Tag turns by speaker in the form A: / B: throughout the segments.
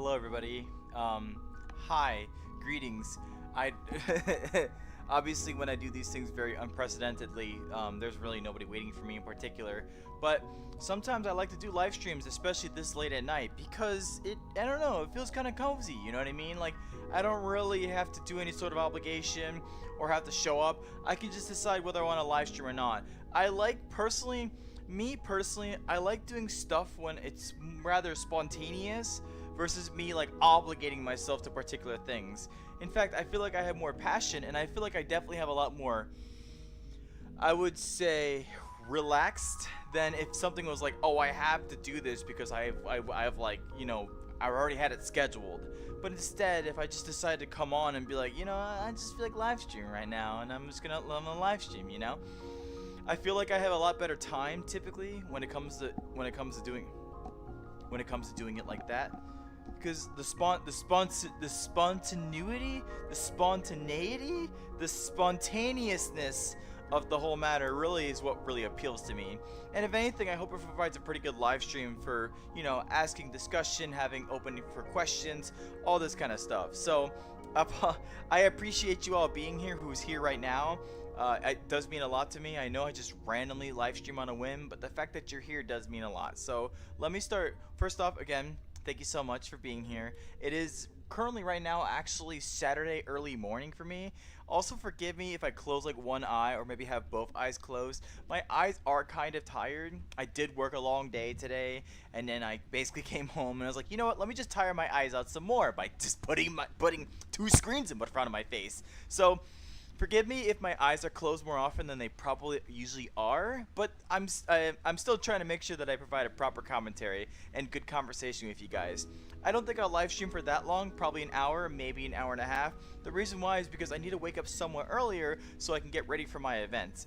A: hello everybody. Hi, greetings. I obviously when I do these things very unprecedentedly, there's really nobody waiting for me in particular. But sometimes I like to do live streams, especially this late at night, because I don't know, it feels kind of cozy. You know what I mean? Like I don't really have to do any sort of obligation or have to show up. I can just decide whether I want to live stream or not. I like me personally, I like doing stuff when it's rather spontaneous versus me like obligating myself to particular things. In fact, I feel like I have more passion, and I feel like I definitely have a lot more, I would say, relaxed than if something was like, oh, I have to do this because I have like, I already had it scheduled. But instead, if I just decide to come on and be like, I just feel like live streaming right now, and I'm gonna live stream, I feel like I have a lot better time typically when it comes to doing it like that, because the spontaneousness of the whole matter really is what really appeals to me. And if anything, I hope it provides a pretty good live stream for, asking discussion, having opening for questions, all this kind of stuff. So I appreciate you all being here, who's here right now. It does mean a lot to me. I know I just randomly live stream on a whim, but the fact that you're here does mean a lot. So let me start. First off, again, thank you so much for being here. It is currently right now actually Saturday early morning for me. Also forgive me if I close like one eye or maybe have both eyes closed. My eyes are kind of tired. I did work a long day today, and then I basically came home and I was like, you know what, let me just tire my eyes out some more by just putting two screens in front of my face. So forgive me if my eyes are closed more often than they probably usually are, but I'm still trying to make sure that I provide a proper commentary and good conversation with you guys. I don't think I'll live stream for that long, probably an hour, maybe an hour and a half. The reason why is because I need to wake up somewhat earlier so I can get ready for my event,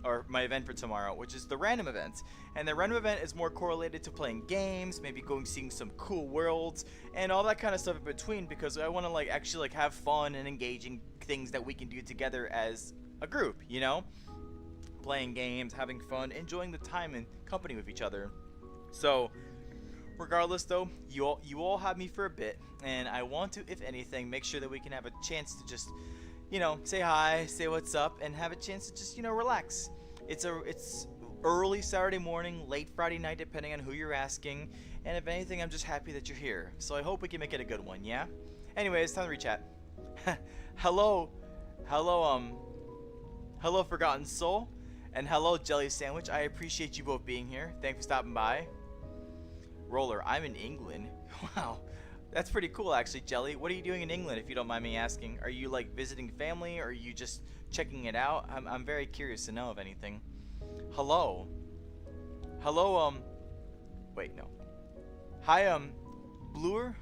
A: or my event for tomorrow, which is the random event. And the random event is more correlated to playing games, maybe going seeing some cool worlds, and all that kind of stuff in between, because I want to actually have fun and engaging things that we can do together as a group, playing games, having fun, enjoying the time and company with each other. So regardless though, you all have me for a bit, and I want to, if anything, make sure that we can have a chance to just say hi, say what's up, and have a chance to just relax. It's early Saturday morning, late Friday night, depending on who you're asking, and if anything, I'm just happy that you're here. So I hope we can make it a good one, yeah? Anyways, time to rechat. hello, Forgotten Soul, and hello, Jelly Sandwich. I appreciate you both being here. Thanks for stopping by. Roller, I'm in England. Wow, that's pretty cool, actually, Jelly. What are you doing in England, if you don't mind me asking? Are you visiting family, or are you just checking it out? I'm very curious to know of anything. Hello, wait, no. Hi, Blue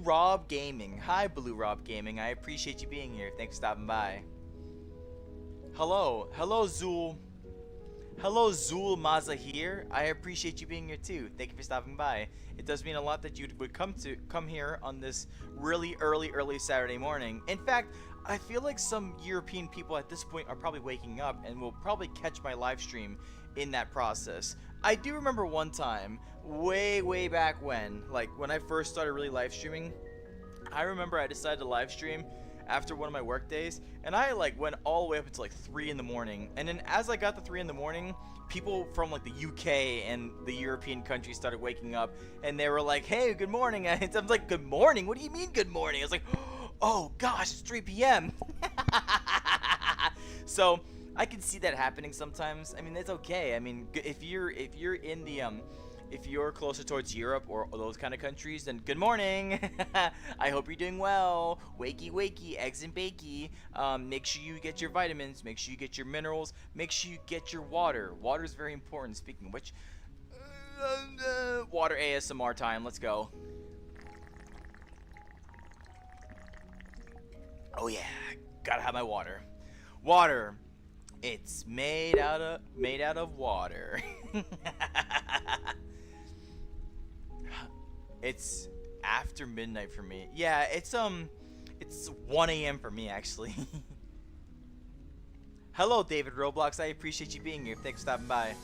A: Rob Gaming. Hi, Blue Rob Gaming. I appreciate you being here. Thanks for stopping by. Hello, Zool Mazahir. I appreciate you being here too. Thank you for stopping by. It does mean a lot that you would come here on this really early Saturday morning. In fact, I feel like some European people at this point are probably waking up and will probably catch my live stream in that process. I do remember one time, way back when I first started really live streaming, I remember I decided to live stream after one of my work days, and I went all the way up until 3 in the morning. And then as I got to 3 in the morning, people from the UK and the European countries started waking up, and they were like, hey, good morning. And I'm like, good morning? What do you mean good morning? I was like, oh gosh, it's 3 p.m. So I can see that happening sometimes. I mean, it's okay. I mean, if you're in the if you're closer towards Europe or those kind of countries, then good morning. I hope you're doing well. Wakey, eggs and bakey. Make sure you get your vitamins. Make sure you get your minerals. Make sure you get your water. Water is very important. Speaking of which, water ASMR time. Let's go. Oh yeah, gotta have my water. Water. It's made out of water. It's after midnight for me. Yeah, it's 1 a.m. for me actually. Hello, David Roblox. I appreciate you being here. Thanks for stopping by.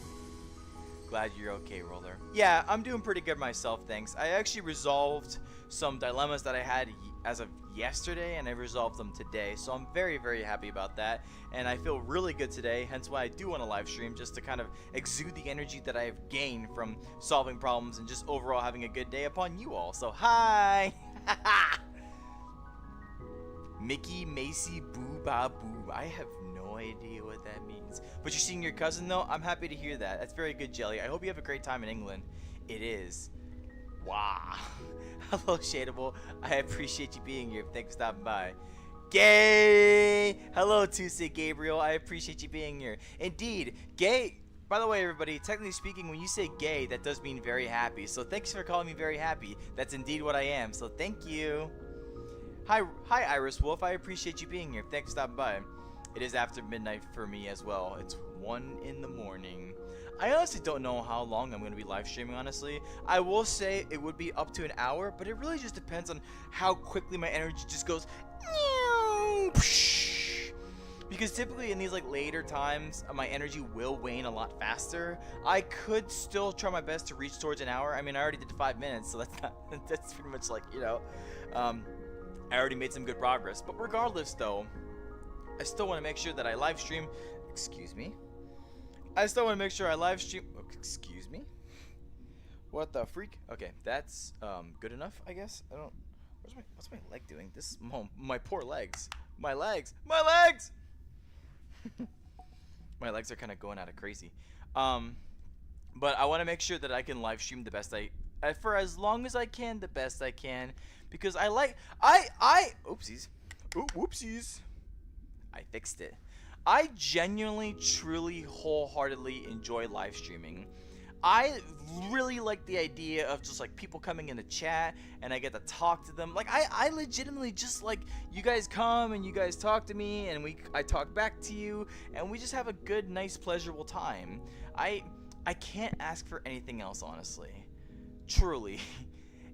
A: Glad you're okay, Roller. Yeah, I'm doing pretty good myself, thanks. I actually resolved some dilemmas that I had as of yesterday, and I resolved them today, so I'm very, very happy about that, and I feel really good today, hence why I do want to live stream, just to kind of exude the energy that I've gained from solving problems and just overall having a good day upon you all. So, hi! Mickey, Macy, Boo, Ba, Boo. I have no idea what that means. But you're seeing your cousin, though? I'm happy to hear that. That's very good, Jelly. I hope you have a great time in England. It is. Wow. Hello, Shadeable. I appreciate you being here. Thanks for stopping by. Gay! Hello, Tuesday Gabriel. I appreciate you being here. Indeed, gay. By the way, everybody, technically speaking, when you say gay, that does mean very happy. So thanks for calling me very happy. That's indeed what I am. So thank you. Hi, Iris Wolf. I appreciate you being here. Thanks for stopping by. It is after midnight for me as well. It's 1 in the morning. I honestly don't know how long I'm going to be live streaming, honestly. I will say it would be up to an hour, but it really just depends on how quickly my energy just goes. Because typically in these like later times, my energy will wane a lot faster. I could still try my best to reach towards an hour. I mean, I already did 5 minutes, so that's pretty much like, you know, I already made some good progress. But regardless, though, I still want to make sure that I live stream. Excuse me. I still want to make sure I live stream. Oh, excuse me. What the freak? Okay, that's good enough, I guess. I don't. What's my leg doing? This my poor legs. My legs. My legs. My legs are kind of going out of crazy. But I want to make sure that I can live stream the best for as long as I can, the best I can, because I oopsies. Ooh, whoopsies. I fixed it. I genuinely, truly, wholeheartedly enjoy live streaming. I really like the idea of just like people coming in the chat and I get to talk to them. Like I legitimately just like you guys come and you guys talk to me and I talk back to you and we just have a good, nice, pleasurable time. I can't ask for anything else, honestly. Truly.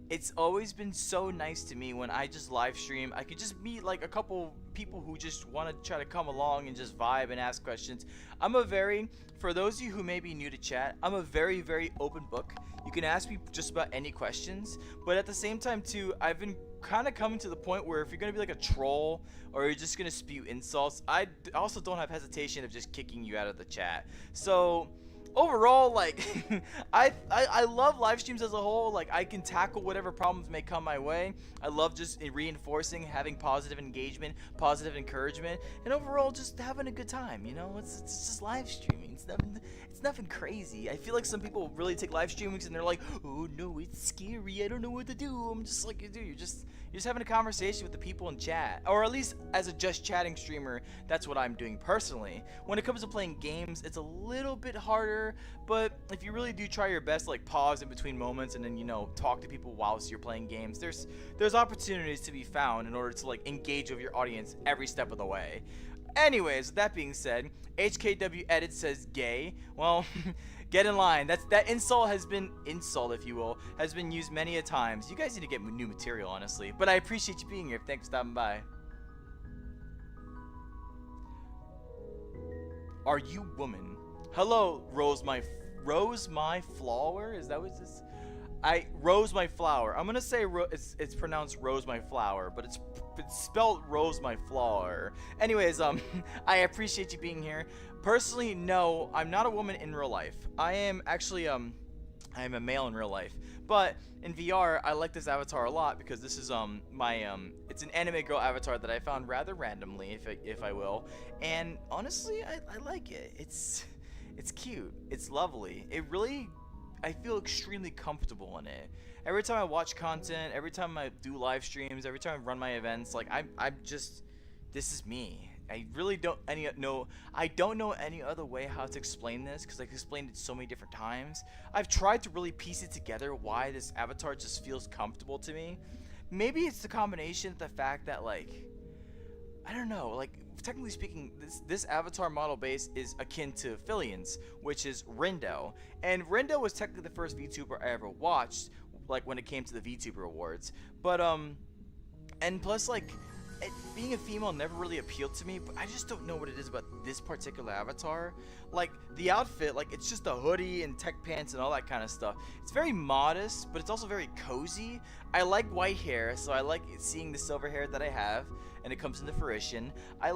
A: It's always been so nice to me when I just live stream. I could just meet like a couple people who just want to try to come along and just vibe and ask questions. For those of you who may be new to chat, I'm a very, very open book. You can ask me just about any questions, but at the same time too, I've been kind of coming to the point where if you're going to be like a troll or you're just going to spew insults, I also don't have hesitation of just kicking you out of the chat. So overall, like, I love live streams as a whole. Like, I can tackle whatever problems may come my way. I love just reinforcing, having positive engagement, positive encouragement, and overall just having a good time, you know? It's just live streaming. It's nothing crazy. I feel like some people really take live streamings and they're like, oh no, it's scary, I don't know what to do. I'm just like, dude, you're just having a conversation with the people in chat, or at least as a just chatting streamer, that's what I'm doing personally. When it comes to playing games, it's a little bit harder, but if you really do try your best to like pause in between moments and then, you know, talk to people whilst you're playing games, there's opportunities to be found in order to like engage with your audience every step of the way. Anyways, with that being said, HKW Edit says gay. Well, get in line. That insult, if you will, has been used many a times. You guys need to get new material, honestly. But I appreciate you being here. Thanks for stopping by. Are you woman? Hello, Rose my flower. Is that what this? Rose my flower. I'm gonna say it's pronounced Rose my flower, but it's spelled Rose my flower. Anyways, I appreciate you being here. Personally, no, I'm not a woman in real life. I am actually I am a male in real life. But in VR, I like this avatar a lot because this is it's an anime girl avatar that I found rather randomly, if I will. And honestly, I like it. It's cute. It's lovely. I feel extremely comfortable in it. Every time I watch content, every time I do live streams, every time I run my events, like I'm just, this is me. I really don't know any other way how to explain this because I've explained it so many different times. I've tried to really piece it together why this avatar just feels comfortable to me. Maybe it's the combination of the fact that, like, I don't know, like, technically speaking, this avatar model base is akin to Filian's, which is Rindo. And Rindo was technically the first VTuber I ever watched, like, when it came to the VTuber awards. But, and plus, like, being a female never really appealed to me, but I just don't know what it is about this particular avatar. Like the outfit, like it's just a hoodie and tech pants and all that kind of stuff. It's very modest, but it's also very cozy. I like white hair, so I like seeing the silver hair that I have, and it comes into fruition. I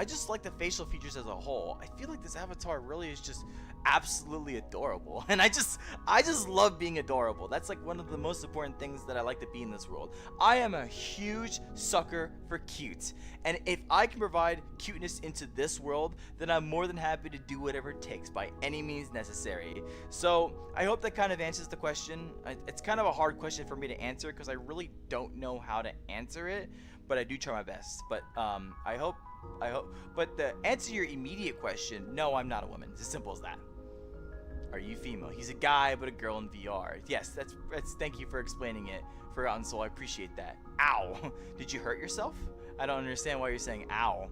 A: just like the facial features as a whole. I feel like this avatar really is just absolutely adorable, and I just love being adorable. That's like one of the most important things that I like to be in this world. I am a huge sucker for cute, and if I can provide cuteness into this world, then I'm more than happy to do whatever it takes by any means necessary. So I hope that kind of answers the question. It's kind of a hard question for me to answer because I really don't know how to answer it, but I do try my best. But I hope. But to answer your immediate question, no, I'm not a woman. It's as simple as that. Are you female? He's a guy, but a girl in VR. Yes, that's. Thank you for explaining it, Forgotten Soul. I appreciate that. Ow! Did you hurt yourself? I don't understand why you're saying ow.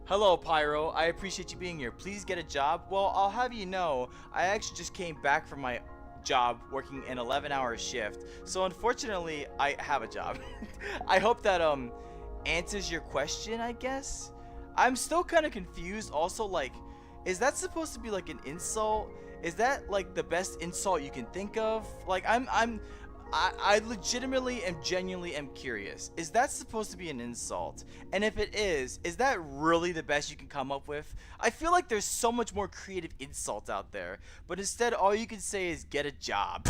A: Hello, Pyro. I appreciate you being here. Please get a job. Well, I'll have you know, I actually just came back from my job working an 11-hour shift. So unfortunately, I have a job. I hope that answers your question, I guess. I'm still kind of confused. Also, like, is that supposed to be like an insult? Is that like the best insult you can think of? Like, I legitimately and genuinely am curious. Is that supposed to be an insult? And if it is that really the best you can come up with? I feel like there's so much more creative insults out there, but instead all you can say is get a job.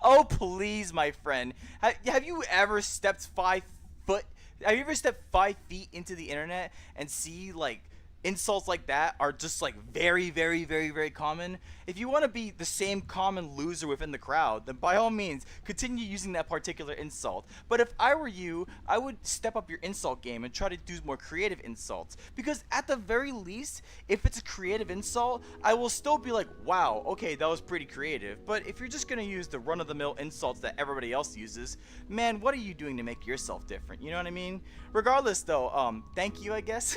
A: Oh, please, my friend. Have you ever stepped 5 foot? Have you ever stepped 5 feet into the internet and see like insults like that are just like very, very, very, very common? If you want to be the same common loser within the crowd, then by all means continue using that particular insult. But if I were you, I would step up your insult game and try to do more creative insults, because at the very least, if it's a creative insult, I will still be like, wow, okay, that was pretty creative. But if you're just gonna use the run-of-the-mill insults that everybody else uses, man, what are you doing to make yourself different? You know what I mean? Regardless though, thank you, I guess.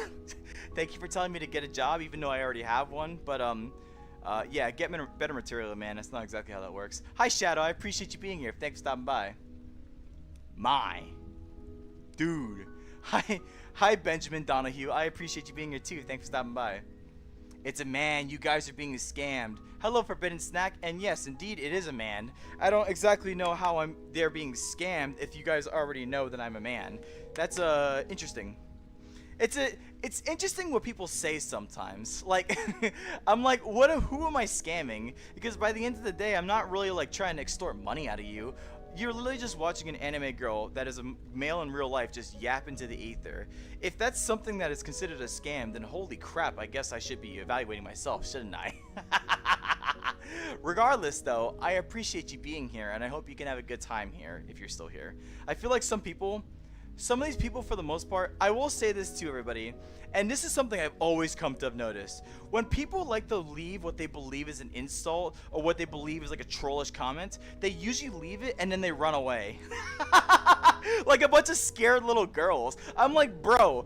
A: Thank you for telling me to get a job, even though I already have one. But yeah, get better material, man. That's not exactly how that works. Hi, Shadow. I appreciate you being here. Thanks for stopping by. My dude. Hi, Benjamin Donahue. I appreciate you being here too. Thanks for stopping by. It's a man. You guys are being scammed. Hello, Forbidden Snack. And yes, indeed, it is a man. I don't exactly know how they're being scammed if you guys already know that I'm a man. That's interesting. It's interesting what people say sometimes. Like, I'm like, who am I scamming? Because by the end of the day, I'm not really like trying to extort money out of you. You're literally just watching an anime girl that is a male in real life just yap into the ether. If that's something that is considered a scam, then holy crap, I guess I should be evaluating myself, shouldn't I? Regardless though, I appreciate you being here, and I hope you can have a good time here if you're still here. I feel like some of these people, for the most part, I will say this to everybody, and this is something I've always come to have noticed. When people like to leave what they believe is an insult or what they believe is like a trollish comment, they usually leave it and then they run away. Like a bunch of scared little girls. I'm like, bro,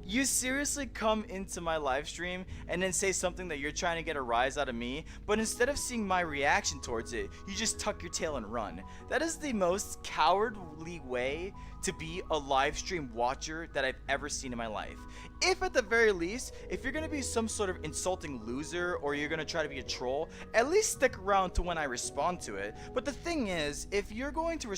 A: you seriously come into my live stream and then say something that you're trying to get a rise out of me, but instead of seeing my reaction towards it, you just tuck your tail and run. That is the most cowardly way to be a live stream watcher that I've ever seen in my life. If at the very least, if you're gonna be some sort of insulting loser or you're gonna try to be a troll, at least stick around to when I respond to it. But the thing is, if you're going to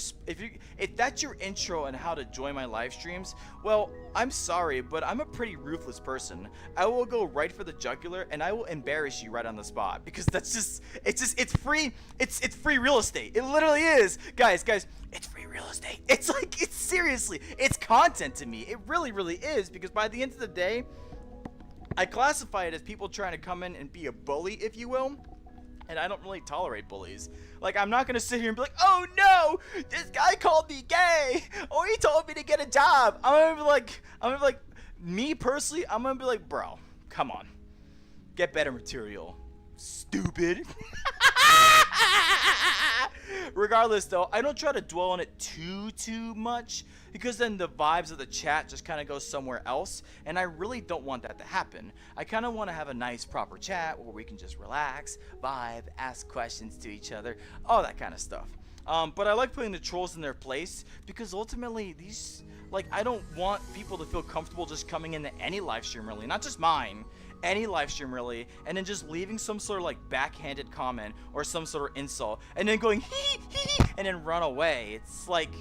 A: if that's your intro on how to join my live streams, well, I'm sorry, but I'm a pretty ruthless person. I will go right for the jugular and I will embarrass you right on the spot, because it's free real estate. It literally is. Guys, it's free real estate. It's seriously, it's content to me. It really, really is, because by the end of the day, I classify it as people trying to come in and be a bully, if you will. And I don't really tolerate bullies. Like, I'm not gonna sit here and be like, oh no, this guy called me gay, or he told me to get a job. I'm gonna be like, me personally, I'm gonna be like, bro, come on, get better material, stupid. Regardless, though, I don't try to dwell on it too much because then the vibes of the chat just kind of go somewhere else, and I really don't want that to happen. I kind of want to have a nice, proper chat where we can just relax, vibe, ask questions to each other, all that kind of stuff. But I like putting the trolls in their place because ultimately these, like, I don't want people to feel comfortable just coming into any live stream, really, not just mine, any live stream really, and then just leaving some sort of like backhanded comment or some sort of insult and then going hee hee and then run away. It's like,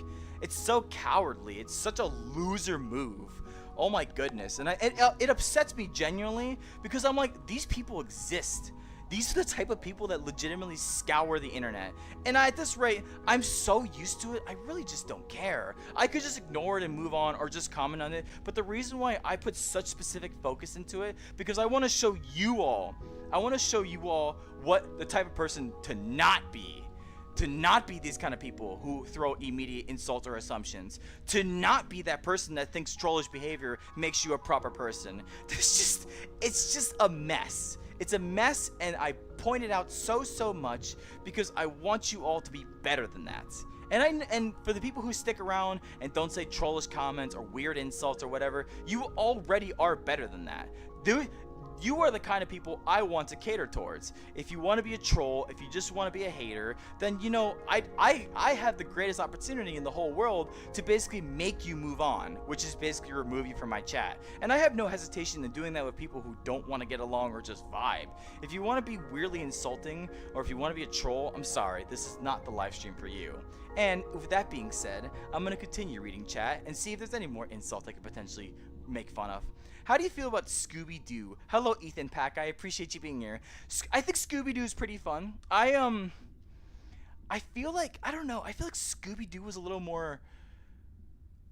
A: it's so cowardly. It's such a loser move. Oh my goodness. And it upsets me genuinely because I'm like, these people exist. These are the type of people that legitimately scour the internet. And at this rate, I'm so used to it, I really just don't care. I could just ignore it and move on or just comment on it. But the reason why I put such specific focus into it, because I want to show you all, what the type of person to not be. To not be these kind of people who throw immediate insults or assumptions. To not be that person that thinks trollish behavior makes you a proper person. It's just a mess. It's a mess, and I point it out so much because I want you all to be better than that. And for the people who stick around and don't say trollish comments or weird insults or whatever, you already are better than that. You are the kind of people I want to cater towards. If you want to be a troll, if you just want to be a hater, then you know I have the greatest opportunity in the whole world to basically make you move on, which is basically remove you from my chat. And I have no hesitation in doing that with people who don't want to get along or just vibe. If you want to be weirdly insulting or if you want to be a troll, I'm sorry, this is not the live stream for you. And with that being said, I'm going to continue reading chat and see if there's any more insults I could potentially make fun of. How do you feel about Scooby-Doo? Hello, Ethan Pack. I appreciate you being here. I think Scooby-Doo is pretty fun. I feel like, I don't know. I feel like Scooby-Doo was a little more...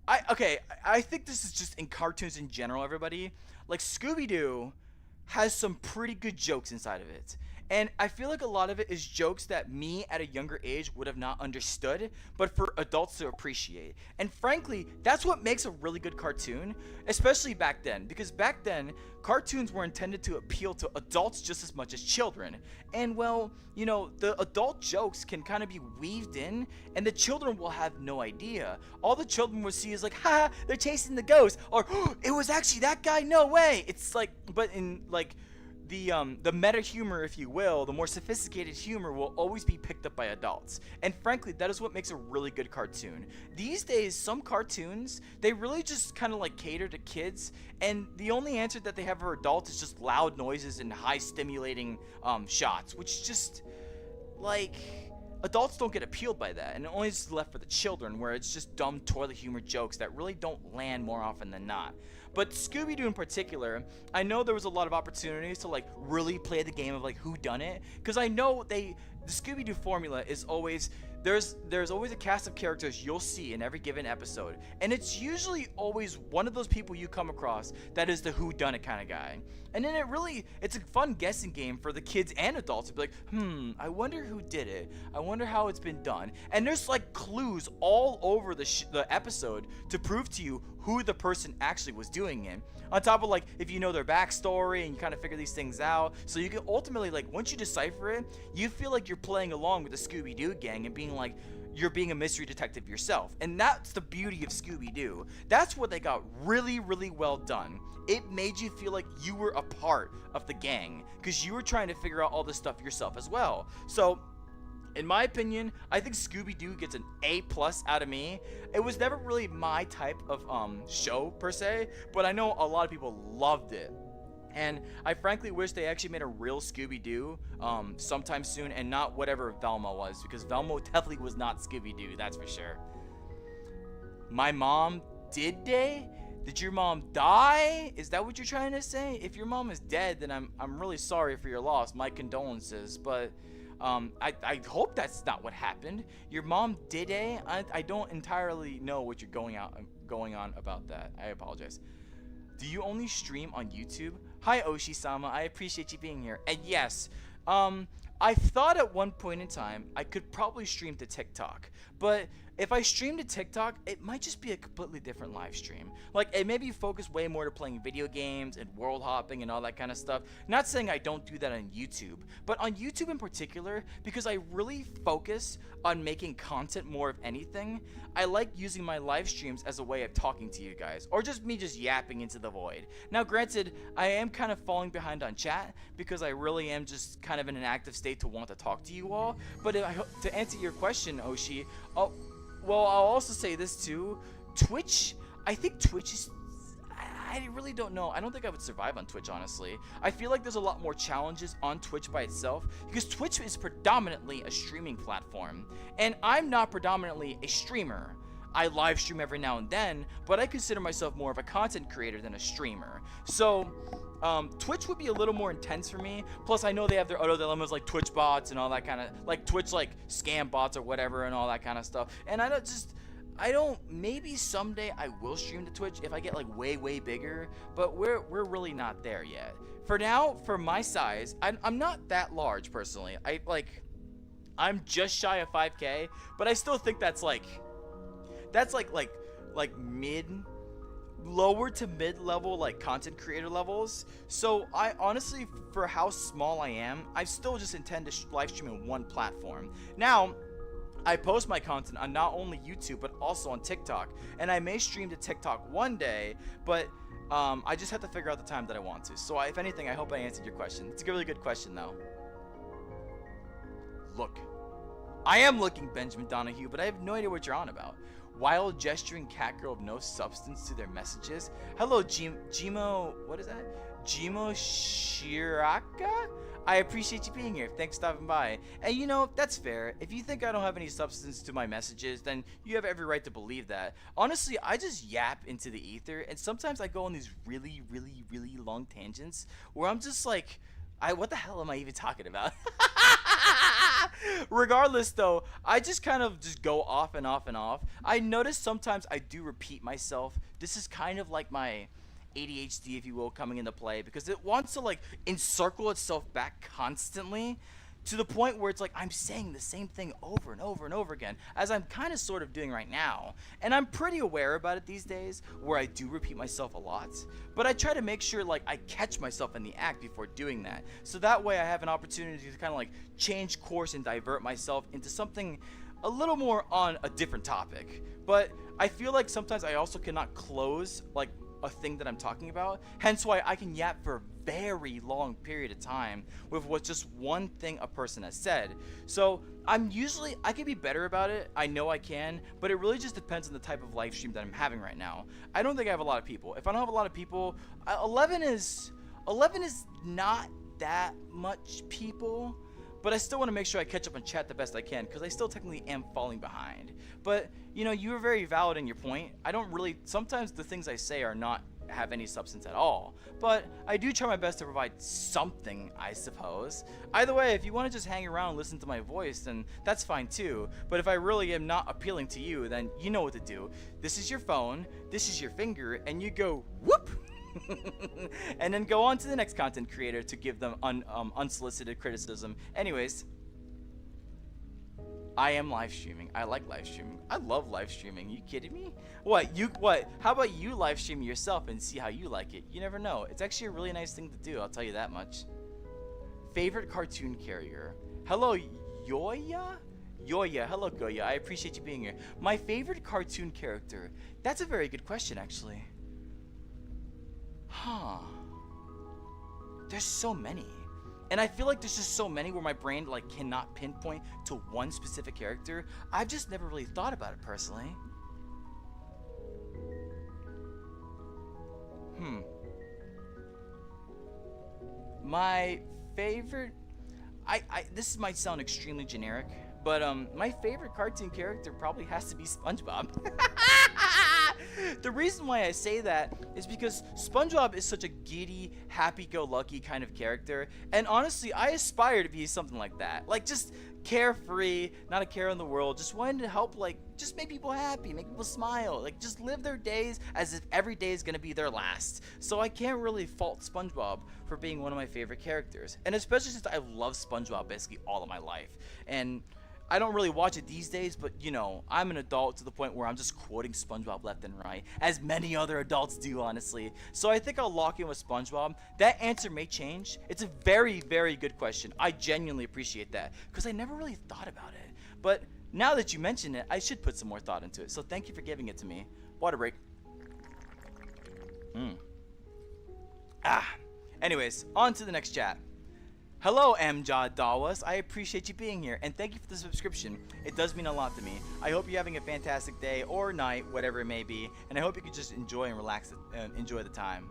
A: I think this is just in cartoons in general, everybody. Like, Scooby-Doo has some pretty good jokes inside of it. And I feel like a lot of it is jokes that me at a younger age would have not understood, but for adults to appreciate. And frankly, that's what makes a really good cartoon, especially back then. Because back then, cartoons were intended to appeal to adults just as much as children. And well, you know, the adult jokes can kind of be weaved in, and the children will have no idea. All the children will see is like, ha, they're chasing the ghost, or oh, it was actually that guy, no way. It's like, but in like, the meta humor, if you will, the more sophisticated humor will always be picked up by adults. And frankly, that is what makes a really good cartoon. These days, some cartoons, they really just kind of like cater to kids, and the only answer that they have for adults is just loud noises and high stimulating shots, which just, like, adults don't get appealed by that, and it only is left for the children, where it's just dumb toilet humor jokes that really don't land more often than not. But Scooby-Doo in particular, I know there was a lot of opportunities to like really play the game of like who done it, because I know the Scooby-Doo formula is always there's always a cast of characters you'll see in every given episode, and it's usually always one of those people you come across that is the who done it kind of guy. And then it's a fun guessing game for the kids and adults to be like, I wonder who did it, I wonder how it's been done. And there's like clues all over the episode to prove to you who the person actually was doing it, on top of like if you know their backstory and you kind of figure these things out, so you can ultimately, like, once you decipher it, you feel like you're playing along with the Scooby-Doo gang and being like you're being a mystery detective yourself. And that's the beauty of Scooby-Doo. That's what they got really well done. It made you feel like you were a part of the gang because you were trying to figure out all this stuff yourself as well. So in my opinion, I think Scooby-Doo gets an A+ out of me. It was never really my type of show per se, but I know a lot of people loved it. And I frankly wish they actually made a real Scooby-Doo sometime soon, and not whatever Velma was, because Velma definitely was not Scooby-Doo, that's for sure. My mom did they? Did your mom die? Is that what you're trying to say? If your mom is dead, then I'm really sorry for your loss. My condolences, but I hope that's not what happened. Your mom did a? I don't entirely know what you're going on about that. I apologize. Do you only stream on YouTube? Hi Oshi-sama, I appreciate you being here. And yes, I thought at one point in time I could probably stream to TikTok, but if I stream to TikTok, it might just be a completely different live stream. Like, it may be focused way more to playing video games and world hopping and all that kind of stuff. Not saying I don't do that on YouTube, but on YouTube in particular, because I really focus on making content more of anything, I like using my live streams as a way of talking to you guys, or just me just yapping into the void. Now, granted, I am kind of falling behind on chat because I really am just kind of in an active state to want to talk to you all. But to answer your question, Oshi, oh, well, I'll also say this too. Twitch, I think Twitch is... I really don't know. I don't think I would survive on Twitch, honestly. I feel like there's a lot more challenges on Twitch by itself, because Twitch is predominantly a streaming platform, and I'm not predominantly a streamer. I live stream every now and then, but I consider myself more of a content creator than a streamer. So, Twitch would be a little more intense for me. Plus, I know they have their other dilemmas like Twitch bots and all that kind of, like Twitch like scam bots or whatever and all that kind of stuff. And maybe someday I will stream to Twitch if I get like way bigger, but we're really not there yet. For now, for my size, I'm not that large personally. I'm just shy of 5K, but I still think that's like lower to mid-level like content creator levels. So I honestly, for how small I am, I still just intend to live stream in one platform. Now, I post my content on not only YouTube but also on TikTok, and I may stream to TikTok one day, but I just have to figure out the time that I want to. So if anything, I hope I answered your question. It's a really good question though. Look, I am looking, Benjamin Donahue, but I have no idea what you're on about. Wild gesturing catgirl of no substance to their messages. Hello, Jimo, what is that? Jimo Shiraka? I appreciate you being here. Thanks for stopping by. And you know, that's fair. If you think I don't have any substance to my messages, then you have every right to believe that. Honestly, I just yap into the ether, and sometimes I go on these really long tangents where I'm just like, what the hell am I even talking about? Regardless though, I just kind of just go off and off and off. I notice sometimes I do repeat myself. This is kind of like my ADHD, if you will, coming into play, because it wants to like encircle itself back constantly to the point where it's like I'm saying the same thing over and over and over again, as I'm kind of sort of doing right now. And I'm pretty aware about it these days, where I do repeat myself a lot, but I try to make sure like I catch myself in the act before doing that, so that way I have an opportunity to kind of like change course and divert myself into something a little more on a different topic. But I feel like sometimes I also cannot close like a thing that I'm talking about, hence why I can yap for a very long period of time with what's just one thing a person has said. So I can be better about it, I know I can, but it really just depends on the type of live stream that I'm having right now. I don't think I have a lot of people. If I don't have a lot of people, 11 is not that much people, but I still want to make sure I catch up on chat the best I can, because I still technically am falling behind. But, you know, you were very valid in your point. Sometimes the things I say are not have any substance at all, but I do try my best to provide something, I suppose. Either way, if you want to just hang around and listen to my voice, then that's fine too. But if I really am not appealing to you, then you know what to do. This is your phone, this is your finger, and you go whoop and then go on to the next content creator to give them unsolicited criticism. Anyways, I am live streaming. I like live streaming. I love live streaming. You kidding me? What? How about you live stream yourself and see how you like it? You never know. It's actually a really nice thing to do, I'll tell you that much. Favorite cartoon character? Hello, Yoya? Yoya, hello Goya. I appreciate you being here. My favorite cartoon character? That's a very good question, actually. Huh. There's so many. And I feel like there's just so many where my brain like cannot pinpoint to one specific character. I've just never really thought about it personally. My favorite, this might sound extremely generic, but my favorite cartoon character probably has to be SpongeBob. The reason why I say that is because SpongeBob is such a giddy, happy-go-lucky kind of character, and honestly, I aspire to be something like that. Like, just carefree, not a care in the world, just wanting to help, like, just make people happy, make people smile, like, just live their days as if every day is gonna be their last. So I can't really fault SpongeBob for being one of my favorite characters, and especially since I love SpongeBob basically all of my life. And I don't really watch it these days, but you know, I'm an adult to the point where I'm just quoting SpongeBob left and right, as many other adults do, honestly. So I think I'll lock in with SpongeBob. That answer may change. It's a very, very good question. I genuinely appreciate that because I never really thought about it. But now that you mention it, I should put some more thought into it. So thank you for giving it to me. Water break. Anyways, on to the next chat. Hello, Amjad Dawas. I appreciate you being here, and thank you for the subscription. It does mean a lot to me. I hope you're having a fantastic day or night, whatever it may be, and I hope you can just enjoy and relax and enjoy the time.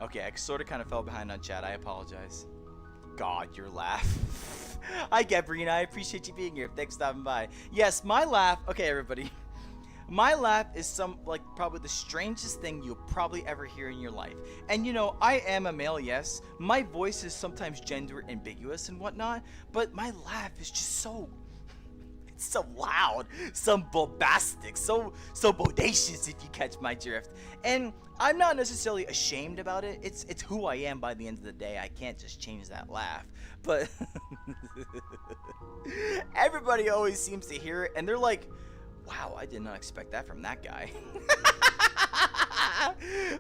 A: Okay, I sort of kind of fell behind on chat. I apologize. God, your laugh. Hi, Gabrina. I appreciate you being here. Thanks for stopping by. Yes, my laugh. Okay, everybody. My laugh is probably the strangest thing you'll probably ever hear in your life. And you know, I am a male, yes. My voice is sometimes gender ambiguous and whatnot, but my laugh is just it's so loud, so bombastic, so bodacious, if you catch my drift. And I'm not necessarily ashamed about it. It's who I am by the end of the day. I can't just change that laugh. But everybody always seems to hear it and they're like, wow, I did not expect that from that guy.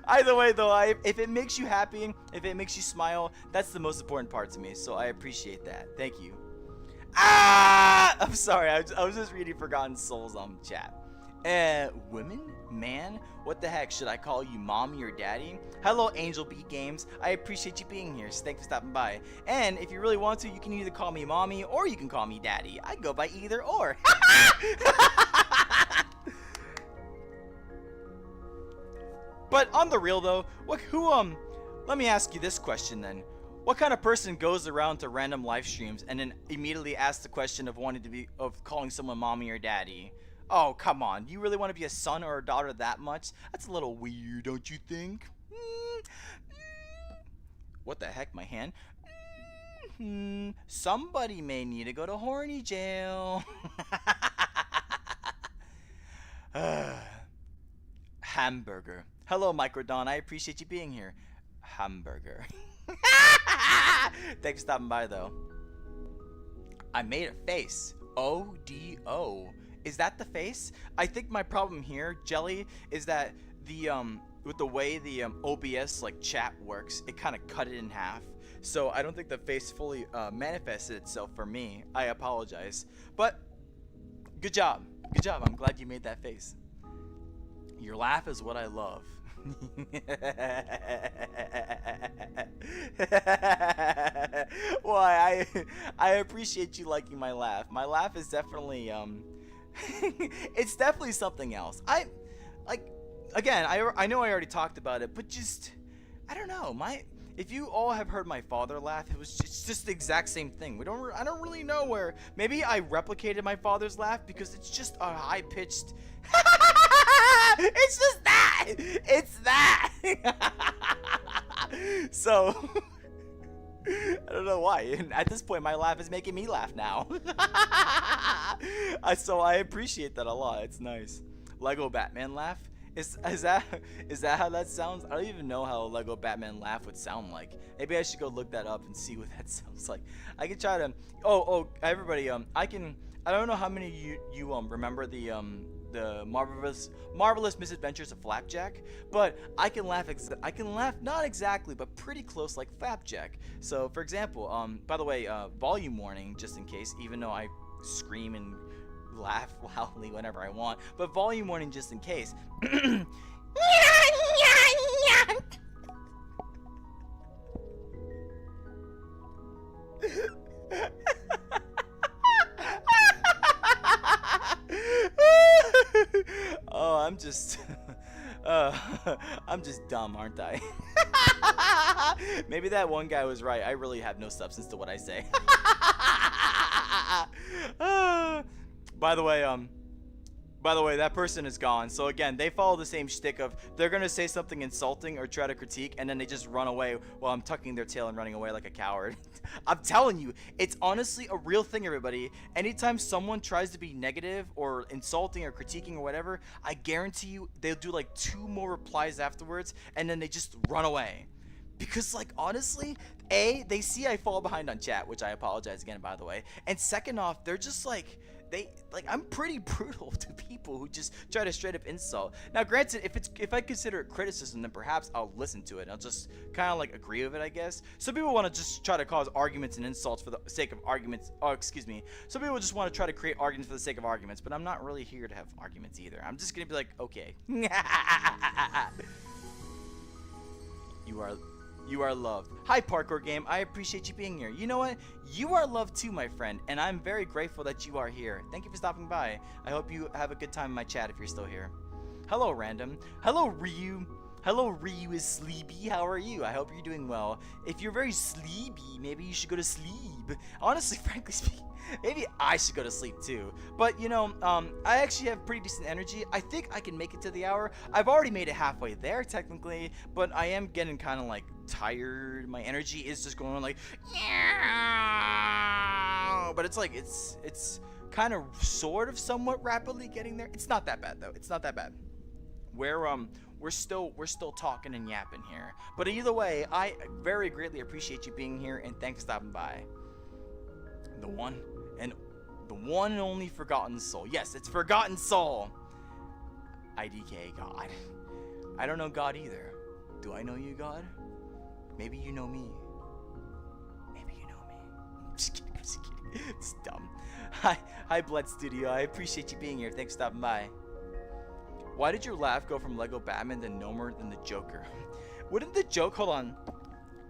A: Either way, though, if it makes you happy, if it makes you smile, that's the most important part to me. So I appreciate that. Thank you. I'm sorry. I was just reading Forgotten Souls on chat. Women? Man? What the heck? Should I call you mommy or daddy? Hello, Angel B Games. I appreciate you being here. So thanks for stopping by. And if you really want to, you can either call me mommy or you can call me daddy. I go by either or. But on the real though, let me ask you this question then. What kind of person goes around to random live streams and then immediately asks the question of calling someone mommy or daddy? Oh, come on. You really want to be a son or a daughter that much? That's a little weird, don't you think? What the heck, my hand? Somebody may need to go to horny jail. Hamburger. Hello, Microdon. I appreciate you being here. Hamburger. Thanks for stopping by, though. I made a face. O-D-O. Is that the face? I think my problem here, Jelly, is that with the way the OBS chat works, it kind of cut it in half. So I don't think the face fully manifested itself for me. I apologize. But good job. Good job. I'm glad you made that face. Your laugh is what I love. Well, I appreciate you liking my laugh. My laugh is definitely it's definitely something else. I know I already talked about it, but just I don't know. If you all have heard my father laugh, it was just the exact same thing. I don't really know where. Maybe I replicated my father's laugh because it's just a high pitched. It's just that. It's that. So I don't know why. And at this point, my laugh is making me laugh now. So I appreciate that a lot. It's nice. Lego Batman laugh. Is that how that sounds? I don't even know how a Lego Batman laugh would sound like. Maybe I should go look that up and see what that sounds like. I can try to. Oh, everybody. I don't know how many of you remember the marvelous misadventures of Flapjack, but I can laugh not exactly, but pretty close like Flapjack. So, for example, by the way, volume warning, just in case, even though I scream and laugh loudly whenever I want, but volume warning just in case. Oh, I'm just dumb, aren't I? Maybe that one guy was right. I really have no substance to what I say. By the way, that person is gone. So again, they follow the same shtick of they're gonna say something insulting or try to critique, and then they just run away while I'm tucking their tail and running away like a coward. I'm telling you, it's honestly a real thing, everybody. Anytime someone tries to be negative or insulting or critiquing or whatever, I guarantee you they'll do like 2 more replies afterwards, and then they just run away. Because, like, honestly, they see I fall behind on chat, which I apologize again, by the way. And second off, they're just like, I'm pretty brutal to people who just try to straight up insult. Now, granted, if I consider it criticism, then perhaps I'll listen to it. I'll just kind of like agree with it, I guess. Some people want to just try to cause arguments and insults for the sake of arguments. Oh, excuse me. Some people just want to try to create arguments for the sake of arguments, but I'm not really here to have arguments either. I'm just gonna be like, okay. You are loved. Hi, Parkour Game. I appreciate you being here. You know what? You are loved too, my friend, and I'm very grateful that you are here. Thank you for stopping by. I hope you have a good time in my chat if you're still here. Hello, Random. Hello, Ryu. Hello, Ryu is sleepy. How are you? I hope you're doing well. If you're very sleepy, maybe you should go to sleep. Honestly, frankly speaking, maybe I should go to sleep too. But, you know, I actually have pretty decent energy. I think I can make it to the hour. I've already made it halfway there, technically, but I am getting kind of, like, tired. My energy is just going like, but it's like, it's kind of sort of somewhat rapidly getting there. It's not that bad, though. It's not that bad. We're still talking and yapping here. But either way, I very greatly appreciate you being here, and thanks for stopping by. The one and only Forgotten Soul. Yes, it's Forgotten Soul. IDK God. I don't know God either. Do I know you, God? Maybe you know me. Maybe you know me. I'm just kidding. I'm just kidding. It's dumb. Hi, Blood Studio. I appreciate you being here. Thanks for stopping by. Why did your laugh go from Lego Batman to Nomer than the Joker? Wouldn't the joke, hold on.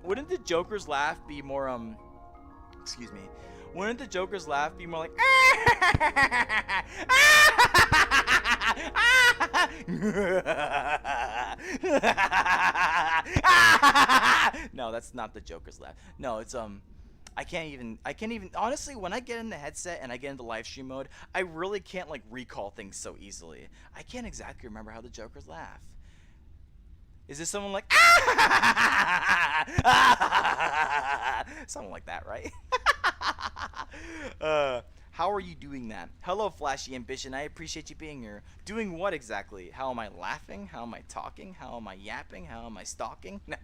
A: Wouldn't the Joker's laugh be more, excuse me. Wouldn't the Joker's laugh be more like, no, that's not the Joker's laugh. No, it's, I can't even, honestly, when I get in the headset and I get into live stream mode, I really can't, like, recall things so easily. I can't exactly remember how the Joker's laugh. Is this someone like, something like that, right? How are you doing that? Hello, Flashy Ambition. I appreciate you being here. Doing what exactly? How am I laughing? How am I talking? How am I yapping? How am I stalking? No.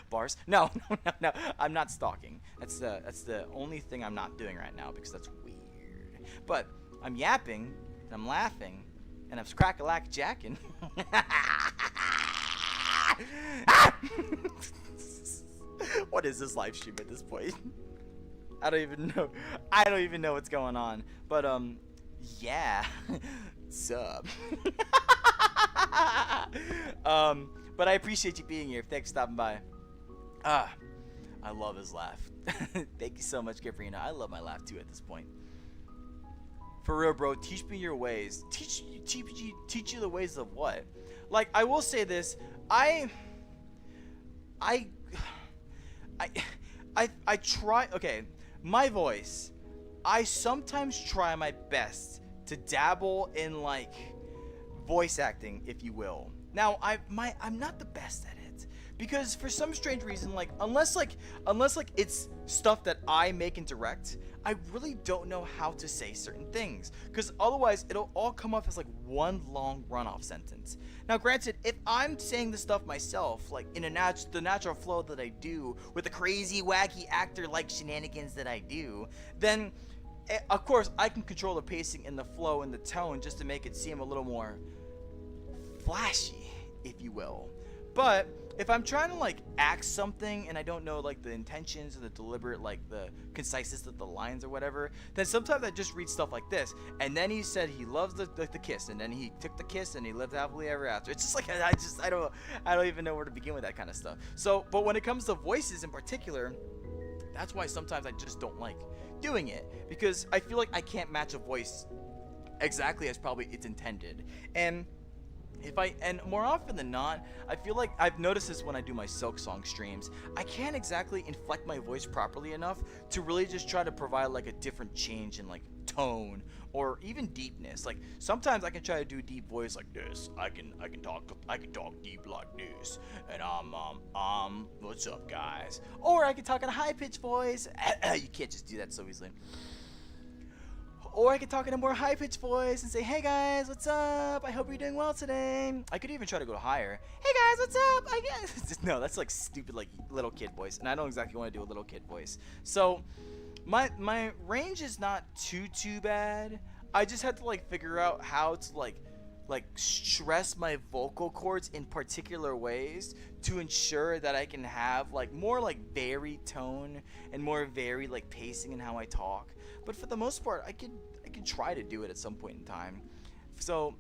A: Bars? No. I'm not stalking. That's the only thing I'm not doing right now because that's weird. But I'm yapping, and I'm laughing, and I'm crack-a-lack-jacking. What is this live stream at this point? I don't even know what's going on. But yeah. Sup. But I appreciate you being here. Thanks for stopping by. I love his laugh. Thank you so much, Gabrina. I love my laugh too at this point. For real, bro, teach me your ways. Teach you the ways of what? Like, I will say this. I try, okay, my voice, I sometimes try my best to dabble in, like, voice acting, if you will. Now, I'm not the best at it, because for some strange reason, like, unless it's stuff that I make and direct, I really don't know how to say certain things, because otherwise it'll all come off as like one long runoff sentence. Now, granted, if I'm saying the stuff myself, like in the natural flow that I do, with the crazy, wacky actor-like shenanigans that I do, then of course I can control the pacing and the flow and the tone just to make it seem a little more flashy, if you will. But if I'm trying to, like, act something and I don't know, like, the intentions or the deliberate, like, the conciseness of the lines or whatever, then sometimes I just read stuff like this. And then he said he loves the kiss, and then he took the kiss and he lived happily ever after. It's just like, I don't even know where to begin with that kind of stuff. So, but when it comes to voices in particular, that's why sometimes I just don't like doing it, because I feel like I can't match a voice exactly as probably it's intended. And more often than not, I feel like I've noticed this when I do my Silk Song streams. I can't exactly inflect my voice properly enough to really just try to provide like a different change in like tone or even deepness. Like sometimes I can try to do a deep voice like this. I can talk deep like this. And what's up, guys? Or I can talk in a high pitched voice. You can't just do that so easily. Or I could talk in a more high-pitched voice and say, hey guys, what's up? I hope you're doing well today. I could even try to go higher. Hey guys, what's up? I guess. No, that's like stupid, like little kid voice. And I don't exactly want to do a little kid voice. So my range is not too bad. I just had to like figure out how to like stress my vocal cords in particular ways to ensure that I can have like more like varied tone and more varied like pacing in how I talk. But for the most part, I could try to do it at some point in time. So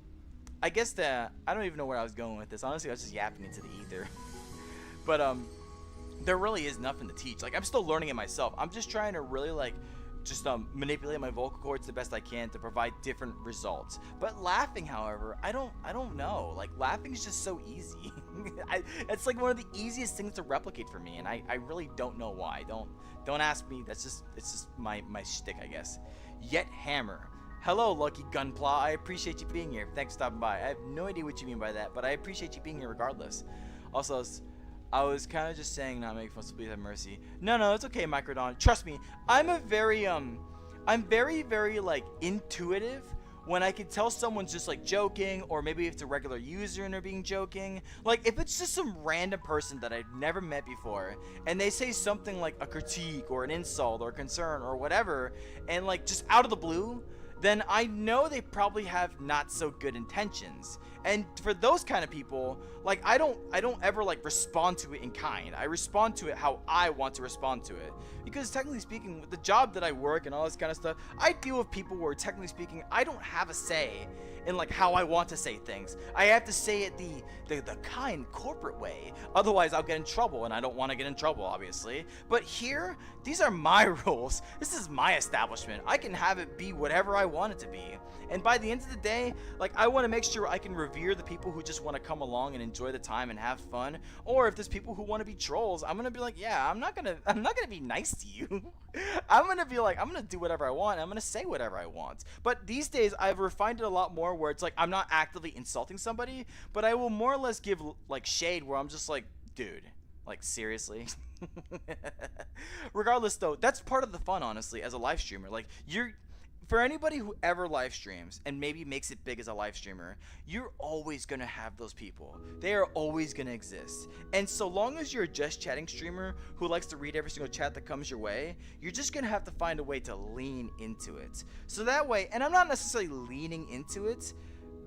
A: I guess that I don't even know where I was going with this. Honestly, I was just yapping into the ether. But there really is nothing to teach. Like, I'm still learning it myself. I'm just trying to really like just manipulate my vocal cords the best I can to provide different results. But laughing, however, I don't know. Like, laughing is just so easy. It's like one of the easiest things to replicate for me, and I really don't know why. Don't ask me. It's just my shtick, I guess. Yet Hammer. Hello, Lucky Gunpla. I appreciate you being here. Thanks for stopping by. I have no idea what you mean by that, but I appreciate you being here regardless. Also, I was kind of just saying not making fun, so please have mercy. No, it's okay, Microdon. Trust me, I'm very like intuitive when I can tell someone's just like joking, or maybe if it's a regular user and they're being joking. Like, if it's just some random person that I've never met before and they say something like a critique or an insult or concern or whatever, and like just out of the blue, then I know they probably have not so good intentions. And for those kind of people, like, I don't ever like respond to it in kind. I respond to it how I want to respond to it. Because technically speaking, with the job that I work and all this kind of stuff, I deal with people where technically speaking, I don't have a say in like how I want to say things. I have to say it the kind corporate way. Otherwise I'll get in trouble, and I don't want to get in trouble, obviously. But here, these are my rules. This is my establishment. I can have it be whatever I want it to be. And by the end of the day, like, I want to make sure I can revere the people who just want to come along and enjoy the time and have fun. Or if there's people who want to be trolls, I'm gonna be like, yeah, I'm not gonna be nice to you. I'm gonna be like, I'm gonna do whatever I want. I'm gonna say whatever I want. But these days, I've refined it a lot more, where it's like I'm not actively insulting somebody, but I will more or less give like shade, where I'm just like, dude, like, seriously. Regardless, though, that's part of the fun, honestly, as a live streamer. Like, for anybody who ever live streams and maybe makes it big as a live streamer, you're always going to have those people. They are always going to exist. And so long as you're a just chatting streamer who likes to read every single chat that comes your way, you're just going to have to find a way to lean into it. So that way, and I'm not necessarily leaning into it,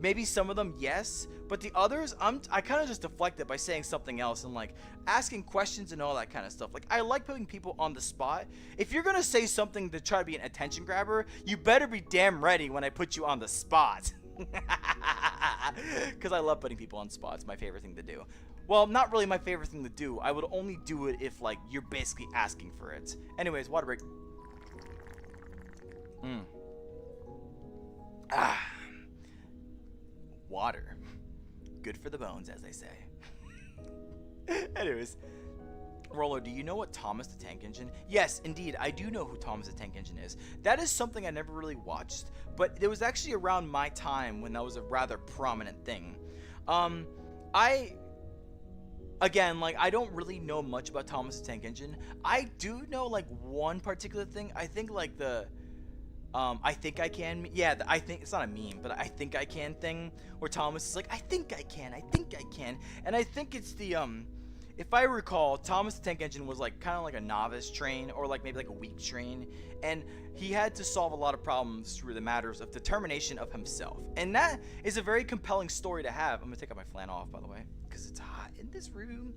A: maybe some of them, yes, but the others, I kind of just deflect it by saying something else and like asking questions and all that kind of stuff. Like, I like putting people on the spot. If you're gonna say something to try to be an attention grabber, you better be damn ready when I put you on the spot. Because I love putting people on the spot. It's my favorite thing to do. Well, not really my favorite thing to do. I would only do it if like you're basically asking for it. Anyways, water break. Water. Good for the bones, as they say. Anyways, Roller, do you know what Thomas the Tank Engine? Yes, indeed, I do know who Thomas the Tank Engine is. That is something I never really watched, but it was actually around my time when that was a rather prominent thing. Again, like, I don't really know much about Thomas the Tank Engine. I do know, like, one particular thing. I think, like, I think I can, yeah, I think, it's not a meme, but I think I can thing, where Thomas is like, I think I can, and I think it's the, if I recall, Thomas the Tank Engine was like, kind of like a novice train, or like maybe like a weak train, and he had to solve a lot of problems through the matters of determination of himself, and that is a very compelling story to have. I'm gonna take out my flannel off, by the way, because it's hot in this room.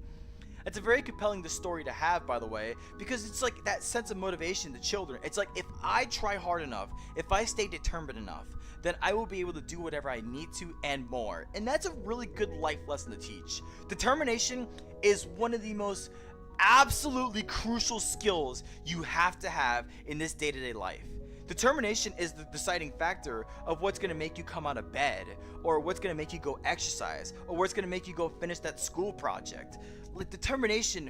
A: It's a very compelling story to have, by the way, because it's like that sense of motivation to children. It's like, if I try hard enough, if I stay determined enough, then I will be able to do whatever I need to and more. And that's a really good life lesson to teach. Determination is one of the most absolutely crucial skills you have to have in this day-to-day life. Determination is the deciding factor of what's going to make you come out of bed, or what's going to make you go exercise, or what's going to make you go finish that school project. Like, determination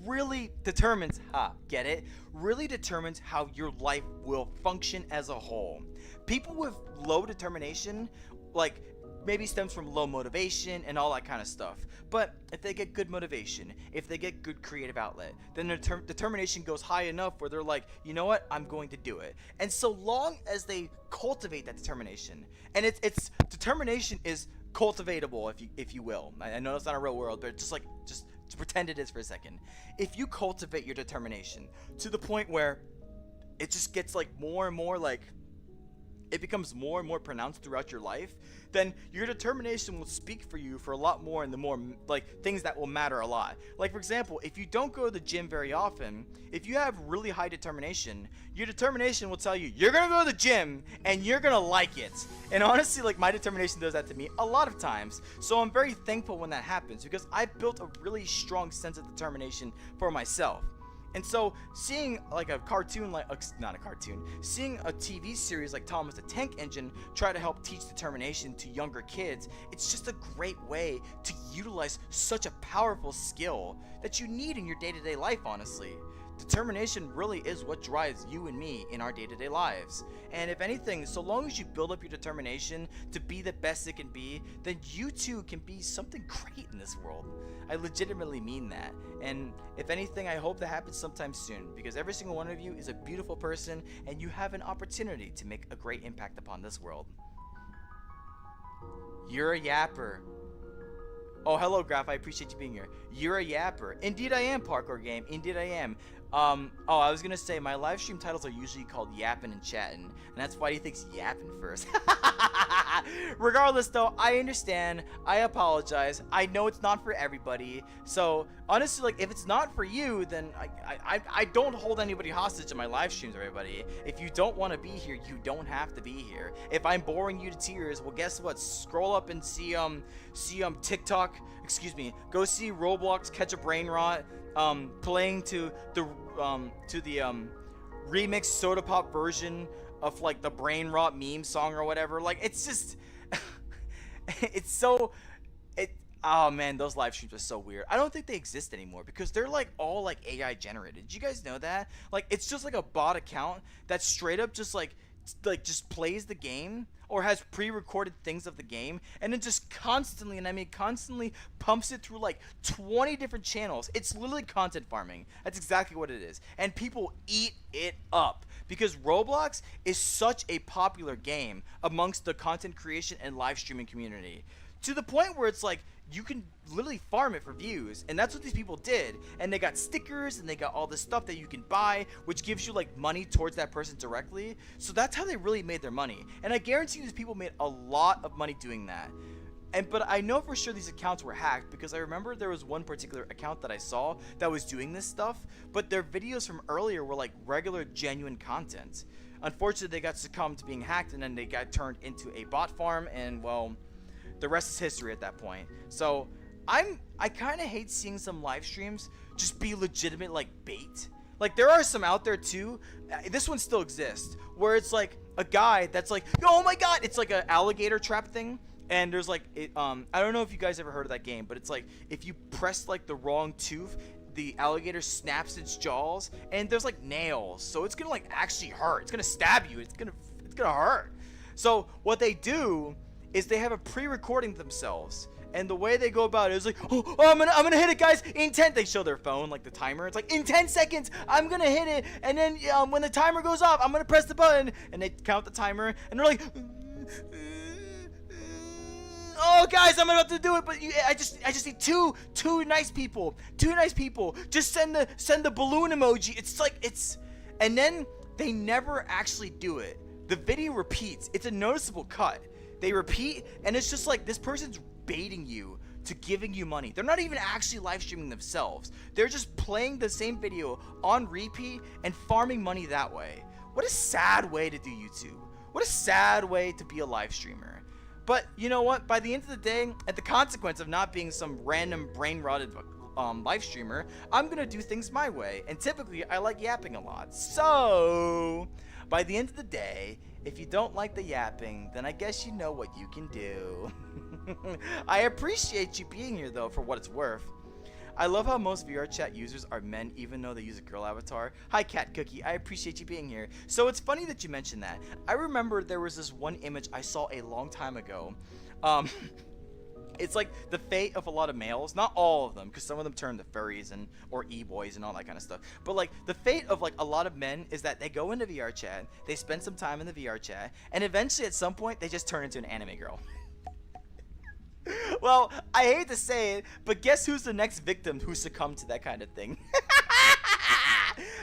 A: really determines, get it? Really determines how your life will function as a whole. People with low determination, like, maybe stems from low motivation and all that kind of stuff. But if they get good motivation, if they get good creative outlet, then their determination goes high enough where they're like, you know what, I'm going to do it. And so long as they cultivate that determination, and it's determination is cultivatable, if you will. I know it's not a real world, but just to pretend it is for a second. If you cultivate your determination to the point where it just gets like more and more like it becomes more and more pronounced throughout your life, then your determination will speak for you for a lot more, and the more like things that will matter a lot. Like for example, if you don't go to the gym very often, if you have really high determination, your determination will tell you you're gonna go to the gym and you're gonna like it. And honestly, like my determination does that to me a lot of times. So I'm very thankful when that happens, because I built a really strong sense of determination for myself. And so seeing like a cartoon, like not a cartoon, seeing a TV series like Thomas the Tank Engine try to help teach determination to younger kids, it's just a great way to utilize such a powerful skill that you need in your day-to-day life, honestly. Determination really is what drives you and me in our day-to-day lives. And if anything, so long as you build up your determination to be the best it can be, then you too can be something great in this world. I legitimately mean that. And if anything, I hope that happens sometime soon, because every single one of you is a beautiful person and you have an opportunity to make a great impact upon this world. You're a yapper. Oh, hello, Graph. I appreciate you being here. You're a yapper. Indeed I am, Parkour Game. Indeed I am. I was gonna say, my live stream titles are usually called Yappin' and Chattin', and that's why he thinks yappin' first. Regardless, though, I understand. I apologize. I know it's not for everybody. So, honestly, like, if it's not for you, then I don't hold anybody hostage in my live streams, everybody. If you don't want to be here, you don't have to be here. If I'm boring you to tears, well, guess what? Scroll up and see TikTok. Excuse me. Go see Roblox Catch a Brain Rot. Playing to the remixed Soda Pop version of like the Brain Rot meme song or whatever. Like, it's just it's so oh man, those live streams are so weird. I don't think they exist anymore because they're like all like AI generated. Did you guys know that? Like, it's just like a bot account that straight up just just plays the game or has pre-recorded things of the game and then just constantly, and I mean constantly, pumps it through like 20 different channels. It's literally content farming. That's exactly what it is. And people eat it up because Roblox is such a popular game amongst the content creation and live streaming community, to the point where it's like you can literally farm it for views. And that's what these people did. And they got stickers and they got all this stuff that you can buy, which gives you like money towards that person directly. So that's how they really made their money. And I guarantee these people made a lot of money doing that. But I know for sure these accounts were hacked, because I remember there was one particular account that I saw that was doing this stuff, but their videos from earlier were like regular, genuine content. Unfortunately, they got succumbed to being hacked, and then they got turned into a bot farm, and well, the rest is history at that point. So I kind of hate seeing some live streams just be legitimate like bait. Like, there are some out there too. This one still exists, where it's like a guy that's like, oh my god, it's like an alligator trap thing. And there's like, I don't know if you guys ever heard of that game, but it's like if you press like the wrong tooth, the alligator snaps its jaws, and there's like nails, so it's gonna like actually hurt. It's gonna stab you. It's gonna hurt. So what they do is they have a pre-recording themselves, and the way they go about it is like, oh, I'm gonna hit it, guys, in 10. They show their phone, like the timer. It's like, in 10 seconds, I'm gonna hit it, and then when the timer goes off, I'm gonna press the button, and they count the timer, and they're like, oh guys, I'm about to do it, but I just need two nice people, just send the balloon emoji. It's like, and then they never actually do it. The video repeats. It's a noticeable cut. They repeat, and it's just like this person's baiting you to giving you money. They're not even actually live streaming themselves. They're just playing the same video on repeat and farming money that way. What a sad way to do YouTube. What a sad way to be a live streamer. But you know what? By the end of the day, at the consequence of not being some random brain-rotted live streamer, I'm gonna do things my way. And typically, I like yapping a lot. So, by the end of the day, if you don't like the yapping, then I guess you know what you can do. I appreciate you being here, though, for what it's worth. I love how most VR chat users are men, even though they use a girl avatar. Hi, Cat Cookie. I appreciate you being here. So it's funny that you mentioned that. I remember there was this one image I saw a long time ago Um, it's like the fate of a lot of males, not all of them, because some of them turn to furries and or e-boys and all that kind of stuff. But like the fate of like a lot of men is that they go into VR chat, they spend some time in the VR chat, and eventually at some point they just turn into an anime girl. Well, I hate to say it, but guess who's the next victim who succumbed to that kind of thing?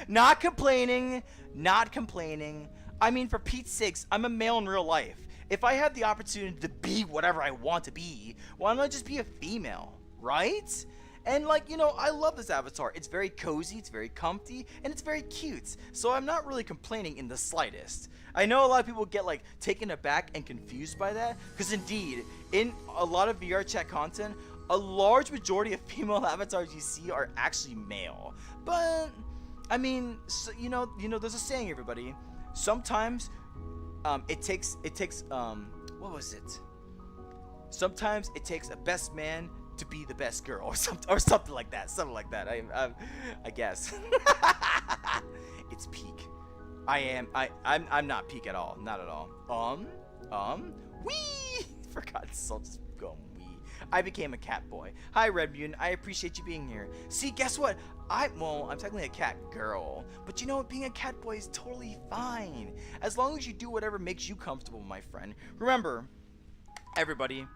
A: Not complaining, not complaining. I mean, for Pete's sakes, I'm a male in real life. If I have the opportunity to be whatever I want to be, why don't I just be a female, right? And like, you know, I love this avatar. It's very cozy, it's very comfy, and it's very cute. So I'm not really complaining in the slightest. I know a lot of people get like taken aback and confused by that, because indeed, in a lot of VR chat content, a large majority of female avatars you see are actually male. But I mean, so, you know, there's a saying, everybody. Sometimes it takes what was it? Sometimes it takes a best man to be the best girl, or something like that. I guess. It's peak. I'm not peak at all. Not at all. Wee! For God's sake, just go wee. I became a cat boy. Hi, Red Mutant. I appreciate you being here. See, guess what? I'm technically a cat girl, but you know what? Being a cat boy is totally fine. As long as you do whatever makes you comfortable, my friend. Remember, everybody,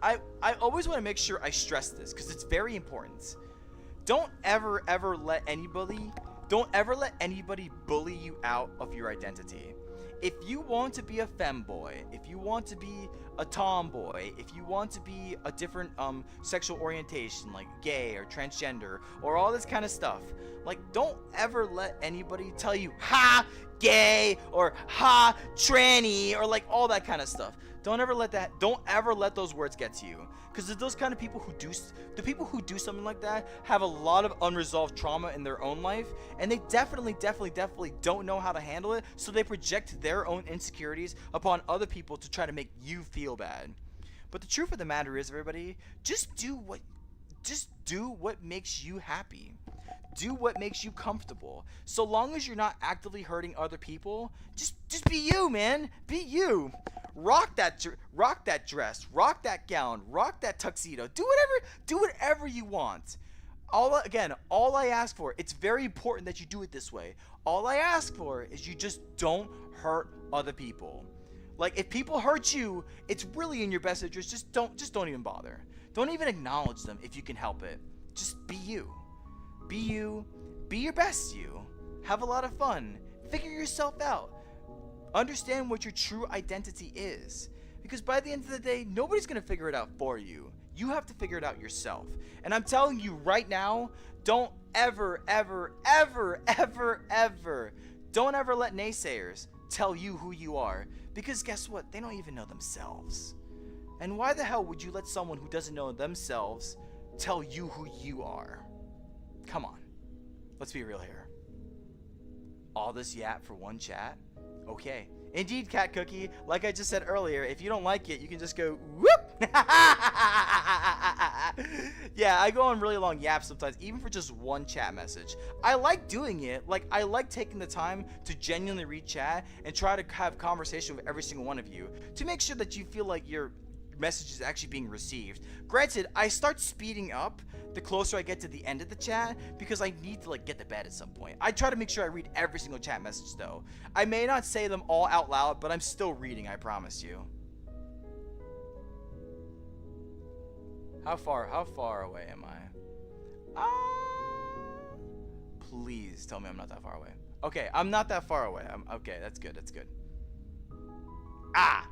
A: I always want to make sure I stress this, because it's very important. Don't ever let anybody bully you out of your identity. If you want to be a femboy, if you want to be a tomboy, if you want to be a different sexual orientation like gay or transgender or all this kind of stuff, like don't ever let anybody tell you ha gay or ha tranny or like all that kind of stuff. Don't ever let those words get to you, because those kind of people who do something like that have a lot of unresolved trauma in their own life, and they definitely don't know how to handle it, so they project their own insecurities upon other people to try to make you feel bad. But the truth of the matter is, everybody, just do what makes you happy. Do what makes you comfortable. So long as you're not actively hurting other people, just be you, man. Be you. Rock that dress, rock that gown, rock that tuxedo. Do whatever you want. All I ask for, it's very important that you do it this way. All I ask for is you just don't hurt other people. Like, if people hurt you, it's really in your best interest. Just don't even bother. Don't even acknowledge them if you can help it. Just be you. Be you. Be your best you. Have a lot of fun. Figure yourself out. Understand what your true identity is. Because by the end of the day, nobody's going to figure it out for you. You have to figure it out yourself. And I'm telling you right now, don't ever don't ever let naysayers tell you who you are. Because guess what? They don't even know themselves. And why the hell would you let someone who doesn't know themselves tell you who you are? Come on. Let's be real here. All this yap for one chat? Okay. Indeed, Cat Cookie, like I just said earlier, if you don't like it, you can just go whoop. Yeah, I go on really long yaps sometimes, even for just one chat message. I like doing it. Like, I like taking the time to genuinely read chat and try to have conversation with every single one of you to make sure that you feel like your message is actually being received. Granted, I start speeding up the closer I get to the end of the chat, because I need to like get to bed at some point. I try to make sure I read every single chat message though. I may not say them all out loud, but I'm still reading, I promise you. How far away am I? Please tell me I'm not that far away. Okay, I'm not that far away. Okay, that's good. Ah!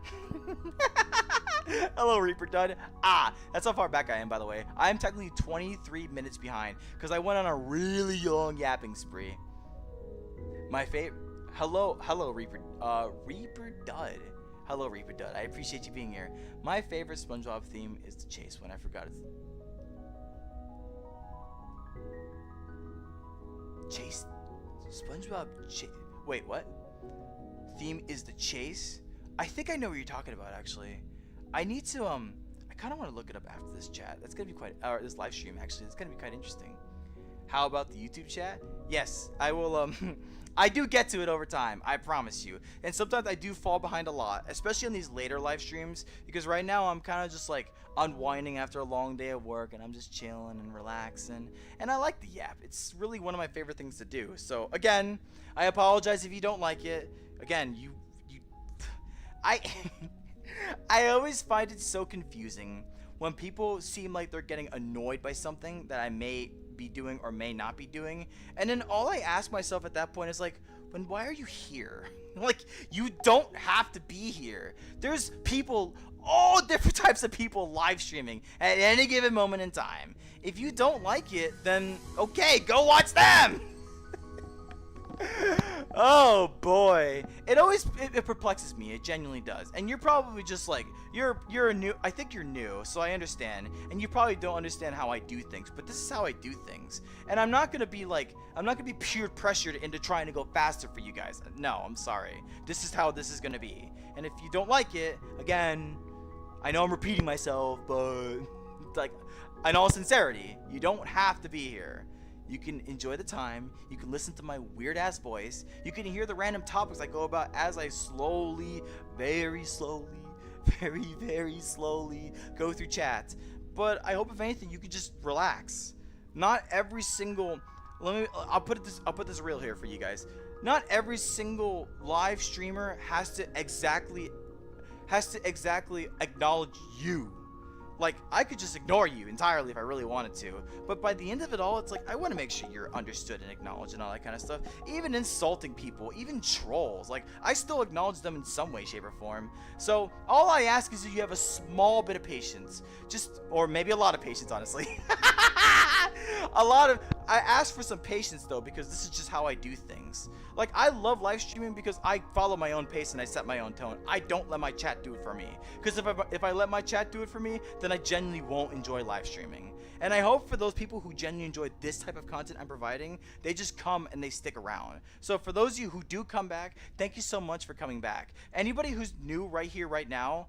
A: Hello, Reaper Dud. Ah! That's how far back I am, by the way. I am technically 23 minutes behind, because I went on a really long yapping spree. My favorite... Hello, Reaper... Reaper Dud. Hello, Reaper Dud. I appreciate you being here. My favorite SpongeBob theme is the chase one. I forgot it. Chase... SpongeBob... Wait, what? Theme is the chase? I think I know what you're talking about, actually. I need to, I kind of want to look it up after this chat. That's going to be quite, or this live stream, actually. It's going to be quite interesting. How about the YouTube chat? Yes, I will, I do get to it over time, I promise you. And sometimes I do fall behind a lot, especially on these later live streams, because right now I'm kind of just like unwinding after a long day of work and I'm just chilling and relaxing. And I like the yap. It's really one of my favorite things to do. So again, I apologize if you don't like it. Again, I I always find it so confusing when people seem like they're getting annoyed by something that I may be doing or may not be doing. And then all I ask myself at that point is like, then why are you here? Like, you don't have to be here. There's people, all different types of people live streaming at any given moment in time. If you don't like it, then okay, go watch them. Oh boy, it perplexes me. It genuinely does. And you're probably just like you're a new. I think you're new, so I understand. And you probably don't understand how I do things, but this is how I do things. And I'm not gonna be peer pressured into trying to go faster for you guys. No, I'm sorry. This is how this is gonna be. And if you don't like it, again, I know I'm repeating myself, but like, in all sincerity, you don't have to be here. You can enjoy the time. You can listen to my weird ass voice. You can hear the random topics I go about as I slowly, very slowly, very, very slowly go through chat. But I hope if anything you could just relax. Not every single I'll put this real here for you guys. Not every single live streamer has to exactly acknowledge you. Like, I could just ignore you entirely if I really wanted to. But by the end of it all, it's like, I want to make sure you're understood and acknowledged and all that kind of stuff. Even insulting people, even trolls. Like, I still acknowledge them in some way, shape, or form. So, all I ask is that you have a small bit of patience. Or maybe a lot of patience, honestly. I ask for some patience, though, because this is just how I do things. Like, I love live streaming because I follow my own pace and I set my own tone. I don't let my chat do it for me. Because if I let my chat do it for me, then I genuinely won't enjoy live streaming. And I hope for those people who genuinely enjoy this type of content I'm providing, they just come and they stick around. So for those of you who do come back, thank you so much for coming back. Anybody who's new right here, right now,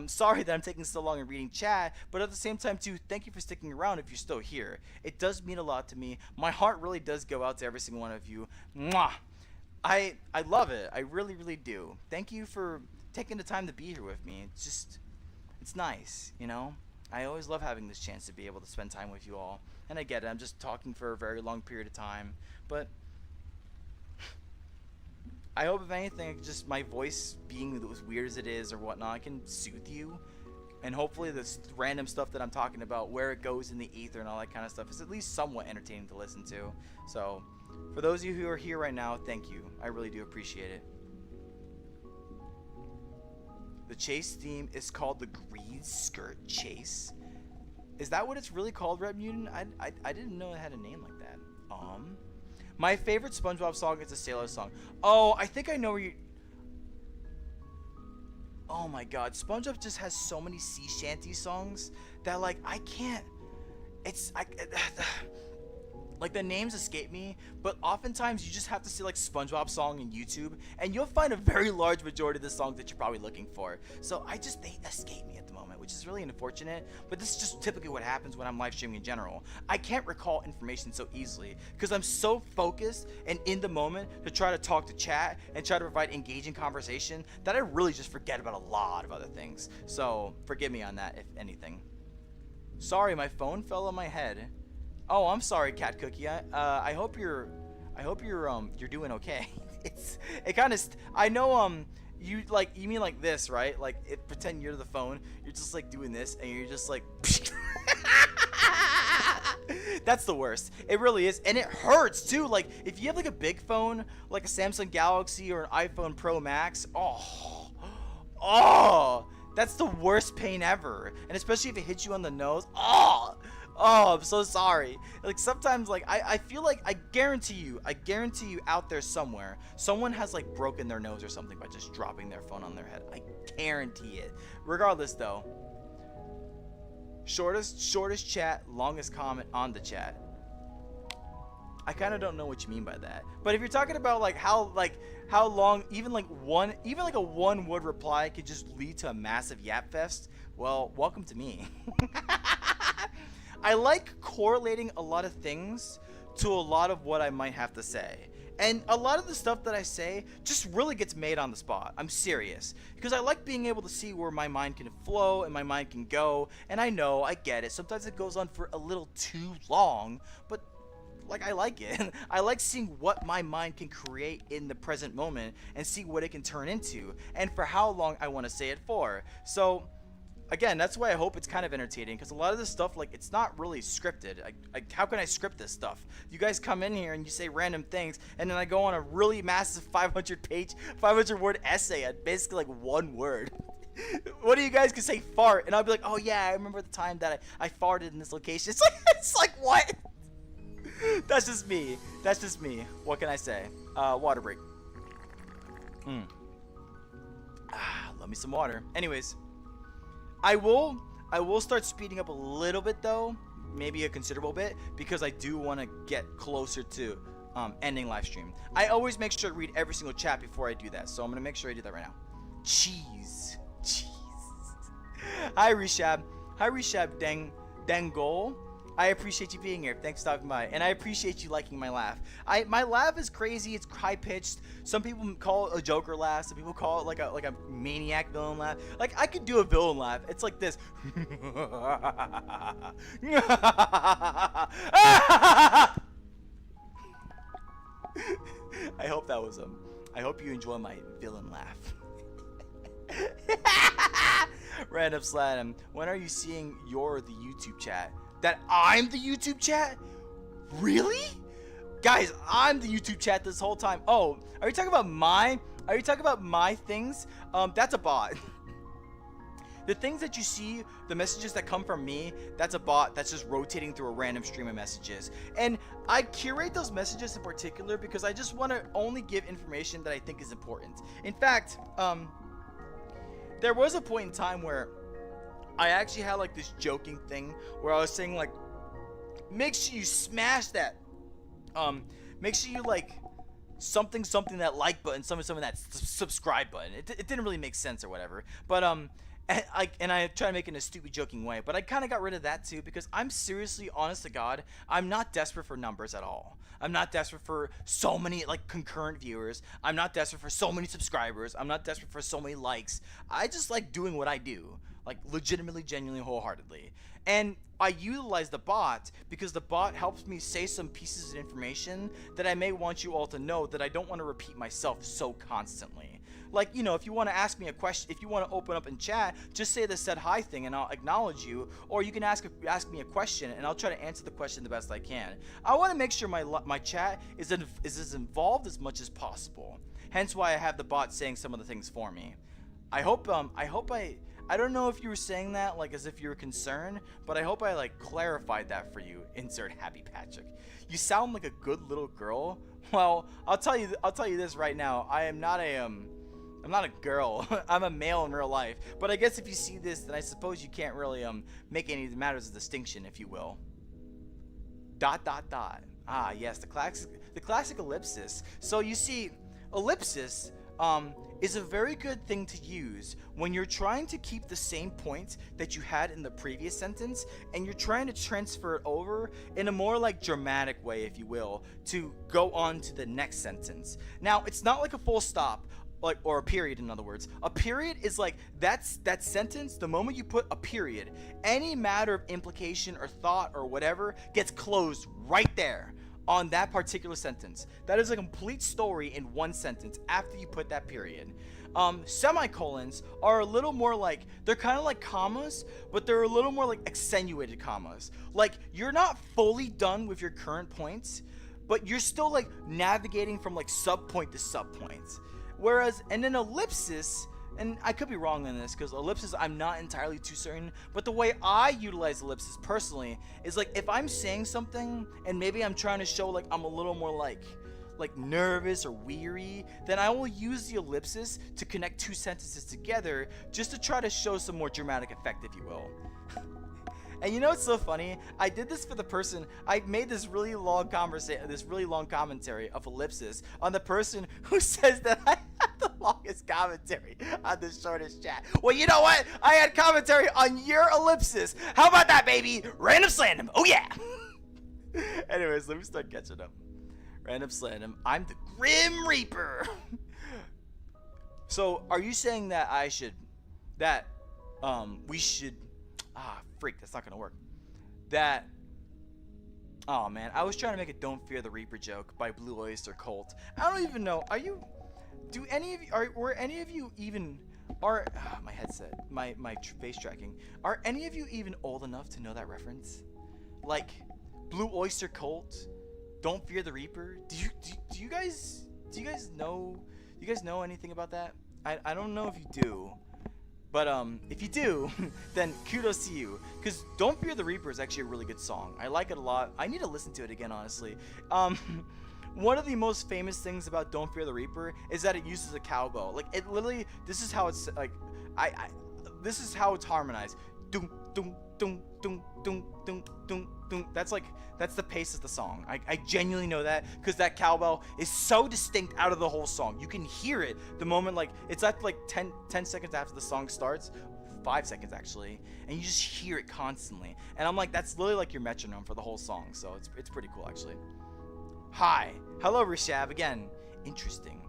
A: sorry that I'm taking so long in reading chat, but at the same time too, thank you for sticking around if you're still here. It does mean a lot to me. My heart really does go out to every single one of you. Mwah! I love it. I really, really do. Thank you for taking the time to be here with me. It's nice, you know? I always love having this chance to be able to spend time with you all. And I get it, I'm just talking for a very long period of time. But I hope if anything, just my voice being as weird as it is or whatnot, I can soothe you. And hopefully this random stuff that I'm talking about, where it goes in the ether and all that kind of stuff, is at least somewhat entertaining to listen to. So, for those of you who are here right now, thank you. I really do appreciate it. The chase theme is called the Green Skirt Chase. Is that what it's really called, Red Mutant? I didn't know it had a name like that. My favorite SpongeBob song is the Sailor song. Oh, I think I know where you... Oh my god, SpongeBob just has so many sea shanty songs that, like, I can't... Like, the names escape me, but oftentimes you just have to see, like, SpongeBob song in YouTube, and you'll find a very large majority of the songs that you're probably looking for. So they escape me at the moment, which is really unfortunate, but this is just typically what happens when I'm live streaming in general. I can't recall information so easily, because I'm so focused and in the moment to try to talk to chat and try to provide engaging conversation that I really just forget about a lot of other things. So, forgive me on that, if anything. Sorry, my phone fell on my head. Oh, I'm sorry, Cat Cookie. I hope you're doing okay. It kind of I know you mean like this, right? Like, pretend you're the phone. You're just like doing this, and you're just like. That's the worst. It really is, and it hurts too. Like, if you have like a big phone, like a Samsung Galaxy or an iPhone Pro Max, that's the worst pain ever. And especially if it hits you on the nose. Oh, I'm so sorry. Like, sometimes, like, I feel like, I guarantee you out there somewhere, someone has, like, broken their nose or something by just dropping their phone on their head. I guarantee it. Regardless, though, shortest chat, longest comment on the chat. I kind of don't know what you mean by that. But if you're talking about, like, how long, even a one-word reply could just lead to a massive yap fest, well, welcome to me. I like correlating a lot of things to a lot of what I might have to say. And a lot of the stuff that I say just really gets made on the spot. I'm serious. Because I like being able to see where my mind can flow and my mind can go. And I know, I get it. Sometimes it goes on for a little too long. But, like, I like it. I like seeing what my mind can create in the present moment and see what it can turn into. And for how long I want to say it for. So, again, that's why I hope it's kind of entertaining, because a lot of this stuff, like, it's not really scripted. How can I script this stuff? You guys come in here and you say random things, and then I go on a really massive 500-word essay on basically like one word. What do you guys can say fart, and I'll be like, oh yeah, I remember the time that I farted in this location. It's like what? That's just me. That's just me. What can I say? Water break. Love me some water. Anyways. I will start speeding up a little bit though, maybe a considerable bit, because I do want to get closer to ending live stream. I always make sure to read every single chat before I do that, so I'm gonna make sure I do that right now. Cheese. Hi Reshab Dengol. I appreciate you being here. Thanks for stopping by. And I appreciate you liking my laugh. My laugh is crazy. It's high-pitched. Some people call it a Joker laugh. Some people call it like a maniac villain laugh. Like, I could do a villain laugh. It's like this. I hope that was I hope you enjoy my villain laugh. Random Slam. When are you seeing the YouTube chat? That I'm the YouTube chat? Really? Guys, I'm the YouTube chat this whole time. Oh, are you talking about my things? That's a bot. The things that you see, the messages that come from me, that's a bot that's just rotating through a random stream of messages. And I curate those messages in particular because I just want to only give information that I think is important. In fact, there was a point in time where I actually had like this joking thing where I was saying like, make sure you smash that, make sure you like something that like button, something that subscribe button. It didn't really make sense or whatever, but and I try to make it in a stupid joking way, but I kind of got rid of that too because I'm seriously, honest to God, I'm not desperate for numbers at all. I'm not desperate for so many like concurrent viewers. I'm not desperate for so many subscribers. I'm not desperate for so many likes. I just like doing what I do. Like legitimately, genuinely, wholeheartedly. And I utilize the bot because the bot helps me say some pieces of information that I may want you all to know that I don't want to repeat myself so constantly. Like, you know, if you want to ask me a question, if you want to open up in chat, just say the said hi thing and I'll acknowledge you, or you can ask me a question and I'll try to answer the question the best I can. I want to make sure my chat is as involved as much as possible. Hence why I have the bot saying some of the things for me. I don't know if you were saying that like as if you were concerned, but I hope I like clarified that for you. Insert Happy Patrick. You sound like a good little girl. Well, I'll tell you this right now. I'm not a girl. I'm a male in real life. But I guess if you see this, then I suppose you can't really make any matters of distinction, if you will. ... Ah, yes, the classic ellipsis. So you see, ellipsis is a very good thing to use when you're trying to keep the same point that you had in the previous sentence and you're trying to transfer it over in a more like dramatic way, if you will, to go on to the next sentence. Now, it's not like a full stop, like, or a period, in other words. A period is like that sentence, the moment you put a period, any matter of implication or thought or whatever gets closed right there on that particular sentence. That is a complete story in one sentence after you put that period. Semicolons are a little more like, they're kind of like commas, but they're a little more like accentuated commas. Like, you're not fully done with your current points, but you're still like navigating from like subpoint to subpoint. Whereas, and an ellipsis, and I could be wrong on this because ellipsis I'm not entirely too certain, but the way I utilize ellipsis personally is like if I'm saying something and maybe I'm trying to show like I'm a little more like nervous or weary, then I will use the ellipsis to connect two sentences together just to try to show some more dramatic effect, if you will. And you know what's so funny? I did this for the person. I made this really long commentary of ellipsis on the person who says that I have the longest commentary on the shortest chat. Well, you know what? I had commentary on your ellipsis. How about that, baby? Random slam. Oh yeah. Anyways, let me start catching up. Random Slam. I'm the Grim Reaper. So, are you saying that that we should, freak, that's not gonna work. That, oh man, I was trying to make a Don't Fear the Reaper joke by Blue Oyster Cult. I don't even know, do any of you, were any of you even, my headset, my face tracking, are any of you even old enough to know that reference? Like, Blue Oyster Cult, Don't Fear the Reaper. Do you guys know? You guys know anything about that? I don't know if you do, but if you do, then kudos to you. Cause Don't Fear the Reaper is actually a really good song. I like it a lot. I need to listen to it again, honestly. One of the most famous things about Don't Fear the Reaper is that it uses a cowbell. Like, it literally, this is how it's like, this is how it's harmonized. Dum dum dum dum dum dum dum dum. That's the pace of the song. I genuinely know that because that cowbell is so distinct out of the whole song. You can hear it the moment, like, it's at like 10 seconds after the song starts, 5 seconds actually, and you just hear it constantly. And I'm like, that's literally like your metronome for the whole song. So it's pretty cool actually. Hi, hello Rishav again. Interesting.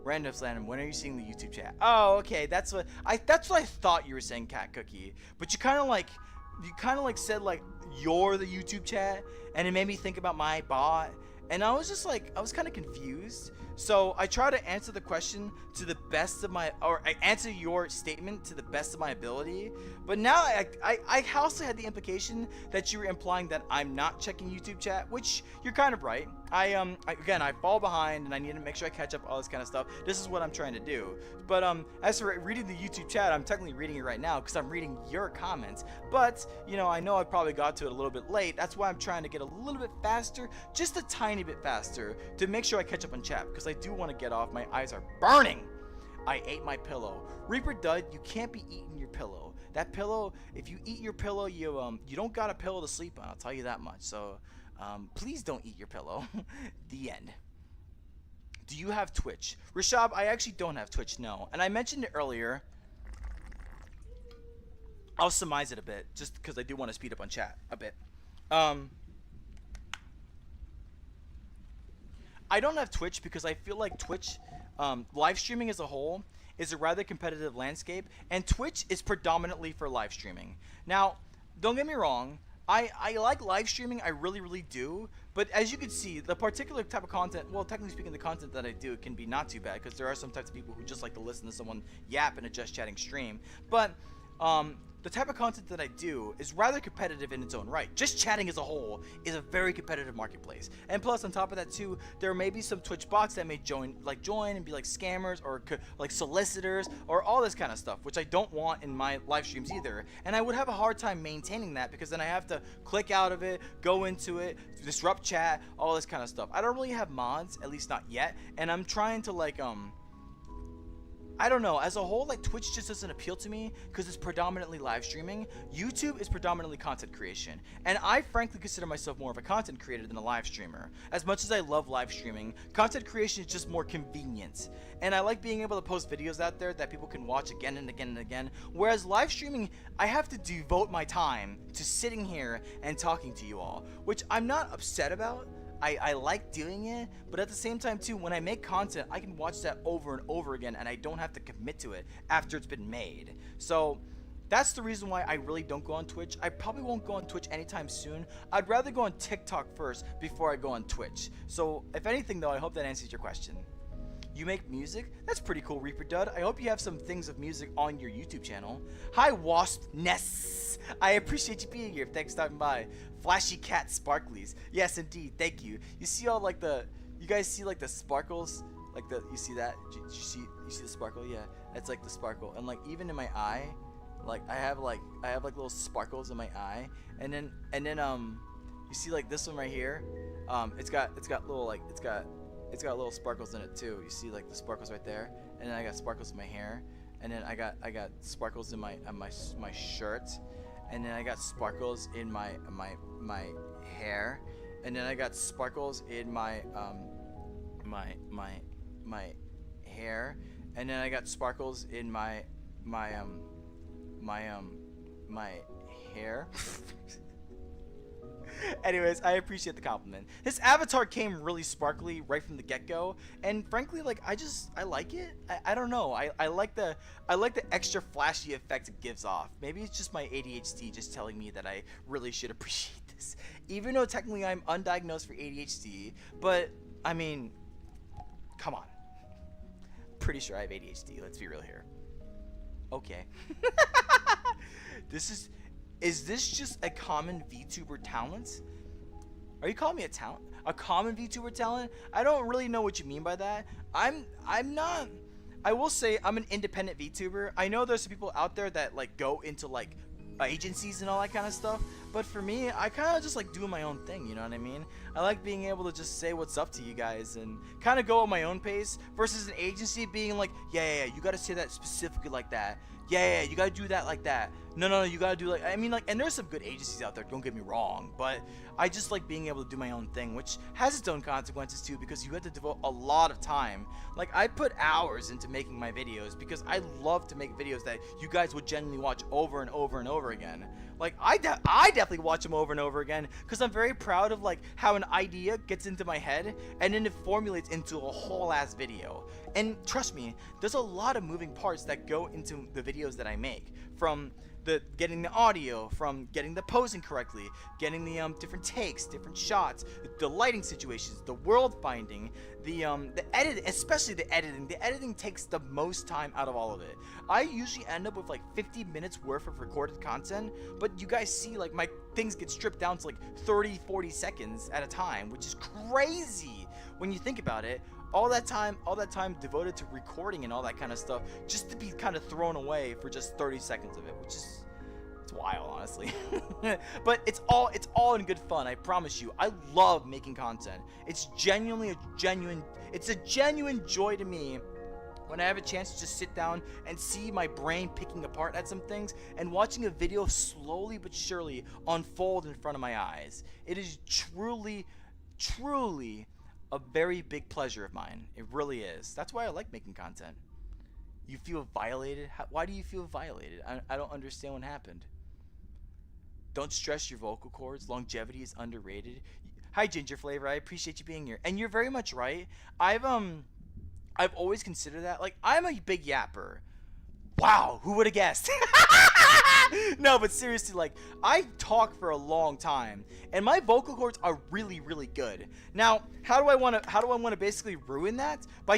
A: Random Slam, when are you seeing the YouTube chat? Oh, okay, that's what I thought you were saying, Cat Cookie. But you kind of like said like you're the YouTube chat, and it made me think about my bot, and I was just like, I was kind of confused. So I try to answer the question to the best of my, or I answer your statement to the best of my ability. But now I also had the implication that you were implying that I'm not checking YouTube chat, which you're kind of right. Again, I fall behind and I need to make sure I catch up, all this kind of stuff. This is what I'm trying to do. But as for reading the YouTube chat, I'm technically reading it right now because I'm reading your comments. But you know, I know I probably got to it a little bit late. That's why I'm trying to get a little bit faster, just a tiny bit faster, to make sure I catch up on chat, because I do want to get off. My eyes are burning. I ate my pillow. Reaper Dud, you can't be eating your pillow. That pillow, if you eat your pillow, you don't got a pillow to sleep on, I'll tell you that much. So please don't eat your pillow. The end. Do you have Twitch? Rashab, I actually don't have Twitch, no. And I mentioned it earlier. I'll surmise it a bit, just because I do want to speed up on chat a bit. I don't have Twitch because I feel like Twitch, live streaming as a whole, is a rather competitive landscape, and Twitch is predominantly for live streaming. Now, don't get me wrong, I like live streaming, I really, really do, but as you can see, the particular type of content, well, technically speaking, the content that I do can be not too bad, because there are some types of people who just like to listen to someone yap in a just chatting stream, but the type of content that I do is rather competitive in its own right. Just chatting as a whole is a very competitive marketplace. And plus, on top of that too, there may be some Twitch bots that may join and be like scammers or like solicitors or all this kind of stuff, which I don't want in my live streams either. And I would have a hard time maintaining that because then I have to click out of it, go into it, disrupt chat, all this kind of stuff. I don't really have mods, at least not yet. And I'm trying to like, I don't know, as a whole, like, Twitch just doesn't appeal to me because it's predominantly live streaming. YouTube is predominantly content creation, and I frankly consider myself more of a content creator than a live streamer. As much as I love live streaming, content creation is just more convenient, and I like being able to post videos out there that people can watch again and again and again, whereas live streaming, I have to devote my time to sitting here and talking to you all, which I'm not upset about. I like doing it, but at the same time too, when I make content, I can watch that over and over again and I don't have to commit to it after it's been made. So that's the reason why I really don't go on Twitch. I probably won't go on Twitch anytime soon. I'd rather go on TikTok first before I go on Twitch. So if anything though, I hope that answers your question. You make music? That's pretty cool, Reaper Dud. I hope you have some things of music on your YouTube channel. Hi, Wasp Ness. I appreciate you being here. Thanks for stopping by. Flashy Cat Sparklies. Yes, indeed. Thank you. You see all like you guys see like the sparkles? Like you see that? You see the sparkle? Yeah, that's like the sparkle. And like even in my eye, like I have like little sparkles in my eye. And then you see like this one right here? It's got little sparkles in it too. You see like the sparkles right there, and then I got sparkles in my hair, and then I got sparkles in my shirt, and then I got sparkles in my hair, and then I got sparkles in my hair, and then I got sparkles in my hair. Anyways, I appreciate the compliment. His avatar came really sparkly right from the get-go, and frankly, like I like it. I don't know. I like the extra flashy effect it gives off. Maybe it's just my ADHD just telling me that I really should appreciate this, even though technically I'm undiagnosed for ADHD. But I mean, come on. Pretty sure I have ADHD. Let's be real here. Okay. Is this just a common VTuber talent? Are you calling me a talent? A common VTuber talent? I don't really know what you mean by that. I'm not. I will say I'm an independent VTuber. I know there's some people out there that like go into like agencies and all that kind of stuff, but for me, I kind of just like doing my own thing, you know what I mean? I like being able to just say what's up to you guys and kind of go at my own pace versus an agency being like, yeah, you gotta say that specifically like that. Yeah, you gotta do that like that. No, you gotta do like, I mean, like, and there's some good agencies out there, don't get me wrong, but I just like being able to do my own thing, which has its own consequences too, because you have to devote a lot of time. Like, I put hours into making my videos because I love to make videos that you guys would genuinely watch over and over and over again. Like, I definitely watch them over and over again because I'm very proud of like how an idea gets into my head and then it formulates into a whole ass video. And trust me, there's a lot of moving parts that go into the videos that I make, from getting the audio, from getting the posing correctly, getting the different takes, different shots, the lighting situations, the world finding, the editing, especially the editing. The editing takes the most time out of all of it. I usually end up with like 50 minutes worth of recorded content, but you guys see like my things get stripped down to like 30-40 seconds at a time, which is crazy when you think about it. All that time devoted to recording and all that kind of stuff, just to be kind of thrown away for just 30 seconds of it, which is, it's wild, honestly. But it's all in good fun, I promise you. I love making content. It's a genuine joy to me when I have a chance to just sit down and see my brain picking apart at some things and watching a video slowly but surely unfold in front of my eyes. It is truly a very big pleasure of mine. It really is. That's why I like making content. You feel violated? Why do you feel violated? I don't understand what happened. Don't stress your vocal cords. Longevity is underrated. Hi, Ginger Flavor. I appreciate you being here. And you're very much right. I've always considered that. Like, I'm a big yapper. Wow, who would have guessed? No, but seriously, like, I talk for a long time, and my vocal cords are really, really good. Now, how do I want to basically ruin that? By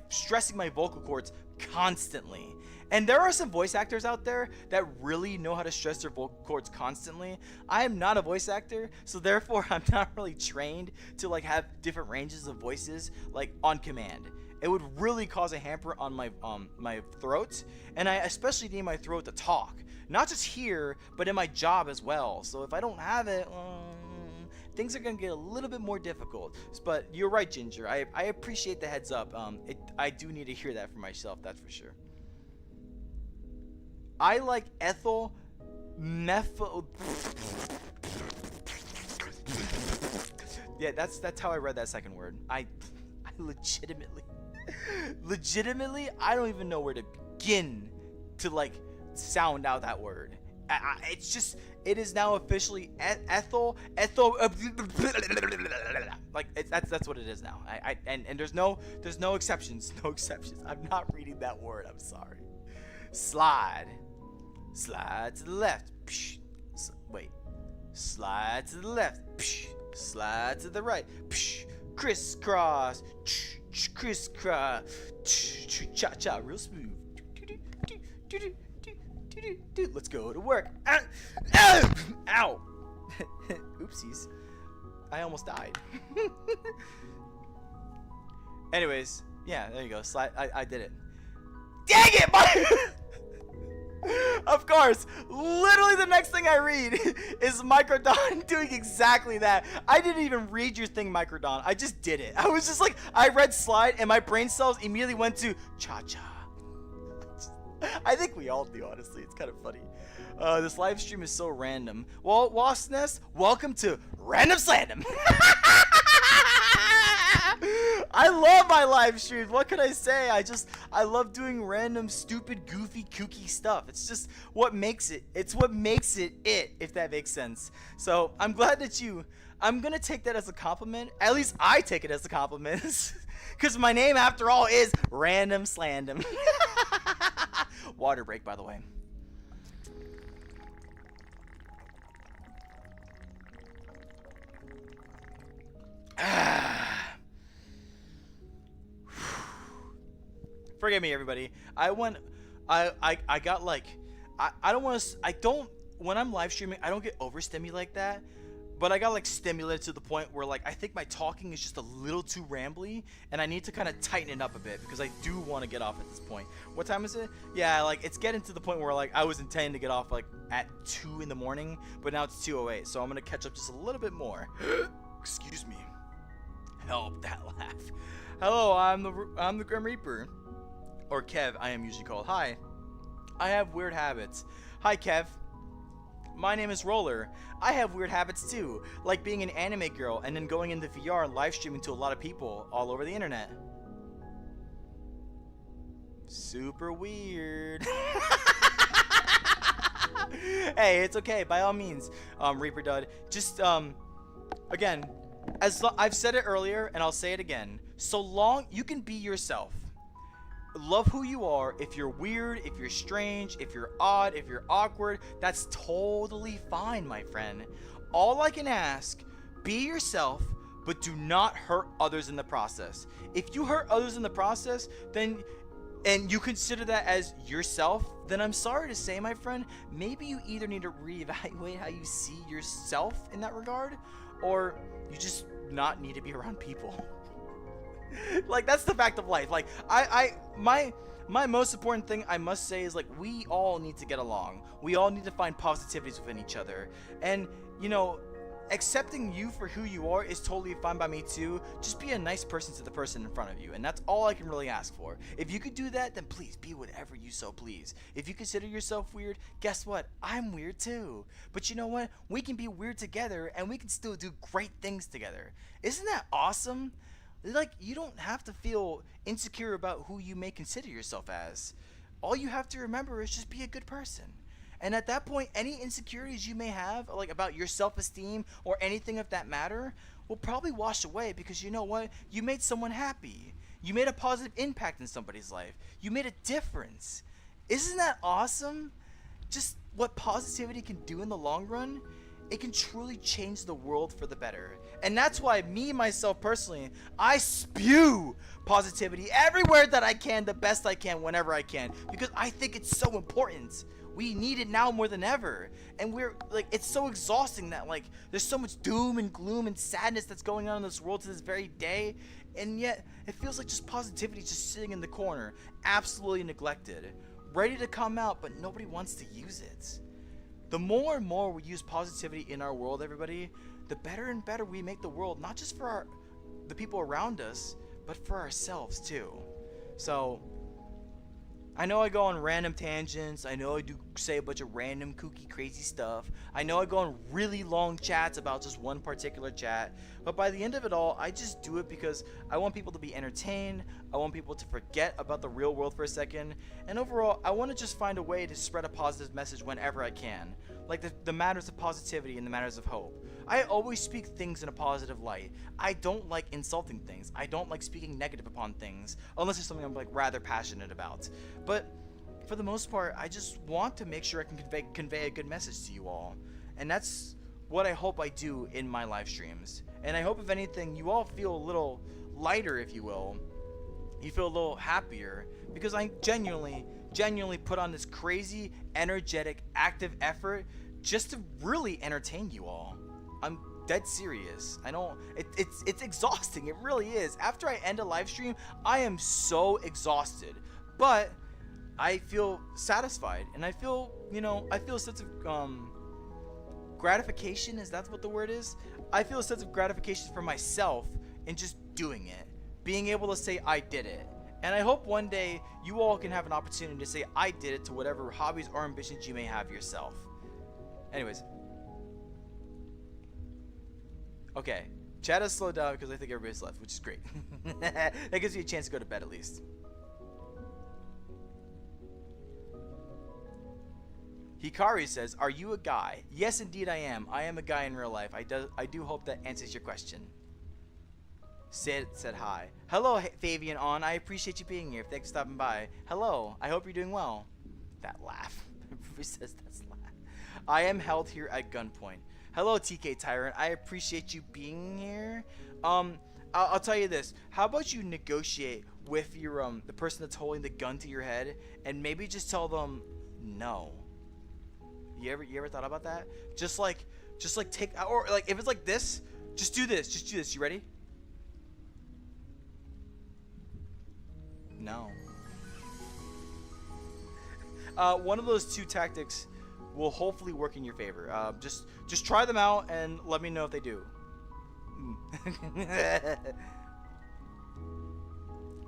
A: stressing my vocal cords constantly. And there are some voice actors out there that really know how to stress their vocal cords constantly. I am not a voice actor, so therefore I'm not really trained to like have different ranges of voices like on command. It would really cause a hamper on my throat, and I especially need my throat to talk, not just here, but in my job as well. So if I don't have it, things are gonna get a little bit more difficult. But you're right, Ginger. I appreciate the heads up. I do need to hear that for myself. That's for sure. I like ethyl methyl. Yeah, that's how I read that second word. I legitimately, I don't even know where to begin to like sound out that word. It's just, it is now officially ethyl. Like that's what it is now. And there's no exceptions. No exceptions. I'm not reading that word. I'm sorry. Slide to the left. Wait. Slide to the left. Slide to the right. Crisscross. Crisscross. Cha-cha. Real smooth. Let's go to work. Ow. Oopsies. I almost died. Anyways, yeah, there you go. Slide. I did it. Dang it! Of course, literally the next thing I read is Microdon doing exactly that. I didn't even read your thing, Microdon. I just did it. I was just like, I read slide and my brain cells immediately went to cha-cha. I think we all do, honestly. It's kind of funny. This live stream is so random. Well, Wasp Nest, welcome to Random Slandom. I love my my live streams. What can I say? I love doing random, stupid, goofy, kooky stuff. It's just what makes it. It's what makes it, if that makes sense. So I'm glad that I'm gonna take that as a compliment. At least I take it as a compliment. Because my name, after all, is Random Slandom. Water break, by the way. Forgive me, everybody. I got like, I don't want to, when I'm live streaming, I don't get overstimulated like that. But I got like stimulated to the point where like I think my talking is just a little too rambly, and I need to kind of tighten it up a bit because I do want to get off at this point. What time is it? Yeah, like it's getting to the point where like I was intending to get off like at 2 in the morning, but now it's 2:08, so I'm gonna catch up just a little bit more. Excuse me. Help that laugh. Hello, I'm the Grim Reaper, or Kev. I am usually called. Hi. I have weird habits. Hi, Kev. My name is Roller. I have weird habits too, like being an anime girl and then going into VR and live streaming to a lot of people all over the internet. Super weird. Hey, it's okay, by all means, Reaper Dud. Just, again, I've said it earlier and I'll say it again. So long you can be yourself. Love who you are. If you're weird, if you're strange, if you're odd, if you're awkward, that's totally fine, my friend. All I can ask, be yourself, but do not hurt others in the process. If you hurt others in the process, then and you consider that as yourself, then I'm sorry to say, my friend, maybe you either need to reevaluate how you see yourself in that regard, or you just not need to be around people. Like, that's the fact of life. Like, my most important thing I must say is, like, we all need to get along. We all need to find positivities within each other. And, you know, accepting you for who you are is totally fine by me too. Just be a nice person to the person in front of you, and that's all I can really ask for. If you could do that, then please be whatever you so please. If you consider yourself weird, guess what? I'm weird too. But you know what? We can be weird together, and we can still do great things together. Isn't that awesome? Like, you don't have to feel insecure about who you may consider yourself as. All you have to remember is just be a good person. And at that point, any insecurities you may have, like about your self-esteem or anything of that matter, will probably wash away, because you know what? You made someone happy. You made a positive impact in somebody's life. You made a difference. Isn't that awesome? Just what positivity can do in the long run? It can truly change the world for the better. And that's why me, myself, personally, I spew positivity everywhere that I can, the best I can, whenever I can, because I think it's so important. We need it now more than ever. And we're like, it's so exhausting that like there's so much doom and gloom and sadness that's going on in this world to this very day, and yet it feels like just positivity just sitting in the corner, absolutely neglected, ready to come out, but nobody wants to use it. The more and more we use positivity in our world, everybody, the better and better we make the world, not just for the people around us, but for ourselves too. So, I know I go on random tangents, I know I do say a bunch of random kooky crazy stuff, I know I go on really long chats about just one particular chat, but by the end of it all, I just do it because I want people to be entertained, I want people to forget about the real world for a second, and overall, I want to just find a way to spread a positive message whenever I can, like the matters of positivity and the matters of hope. I always speak things in a positive light. I don't like insulting things. I don't like speaking negative upon things, unless it's something I'm like rather passionate about. But for the most part, I just want to make sure I can convey a good message to you all. And that's what I hope I do in my live streams. And I hope, if anything, you all feel a little lighter, if you will. You feel a little happier, because I genuinely put on this crazy, energetic, active effort just to really entertain you all. I'm dead serious. I know it's exhausting. It really is. After I end a live stream, I am so exhausted, but I feel satisfied, and I feel, you know, I feel a sense of gratification. Is that what the word is? I feel a sense of gratification for myself in just doing it, being able to say I did it. And I hope one day you all can have an opportunity to say I did it to whatever hobbies or ambitions you may have yourself. Anyways. Okay, Chat has slowed down because I think everybody's left, which is great. That gives you a chance to go to bed at least. Hikari says, "Are you a guy?" Yes, indeed I am. I am a guy in real life. I do hope that answers your question. Sid said hi. Hello, Fabian On. I appreciate you being here. Thanks for stopping by. Hello. I hope you're doing well. That laugh. Everybody says that's laugh. I am held here at gunpoint. Hello, TK Tyrant. I appreciate you being here. I'll tell you this. How about you negotiate with your the person that's holding the gun to your head, and maybe just tell them no. You ever thought about that? Just like take, or like if it's like this, just do this. Just do this. You ready? No. One of those two tactics will hopefully work in your favor. Just try them out and let me know if they do.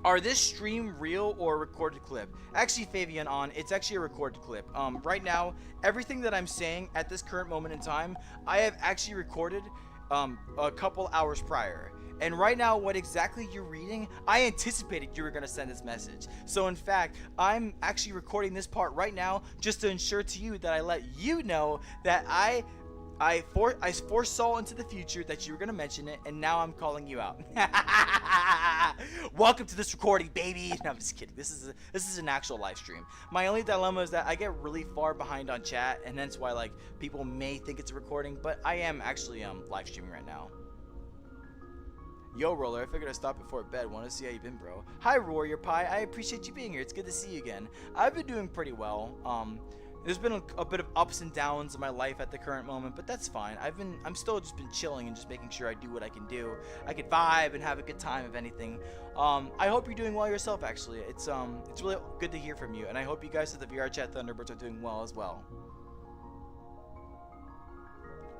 A: Are this stream real or a recorded clip? Actually, Fabian On, it's actually a recorded clip. Right now, everything that I'm saying at this current moment in time, I have actually recorded a couple hours prior. And right now, what exactly you're reading, I anticipated you were going to send this message. So in fact, I'm actually recording this part right now just to ensure to you that I let you know that I foresaw into the future that you were going to mention it, and now I'm calling you out. Welcome to this recording, baby. No, I'm just kidding. This is an actual live stream. My only dilemma is that I get really far behind on chat, and that's why like people may think it's a recording, but I am actually live streaming right now. Yo, Roller, I figured I'd stop before bed. Want to see how you been, bro? Hi, Warrior Pie. I appreciate you being here. It's good to see you again. I've been doing pretty well. There's been a bit of ups and downs in my life at the current moment, but that's fine. I'm still just been chilling and just making sure I do what I can do. I could vibe and have a good time, if anything. I hope you're doing well yourself, actually. It's really good to hear from you, and I hope you guys at the VR Chat Thunderbirds are doing well as well.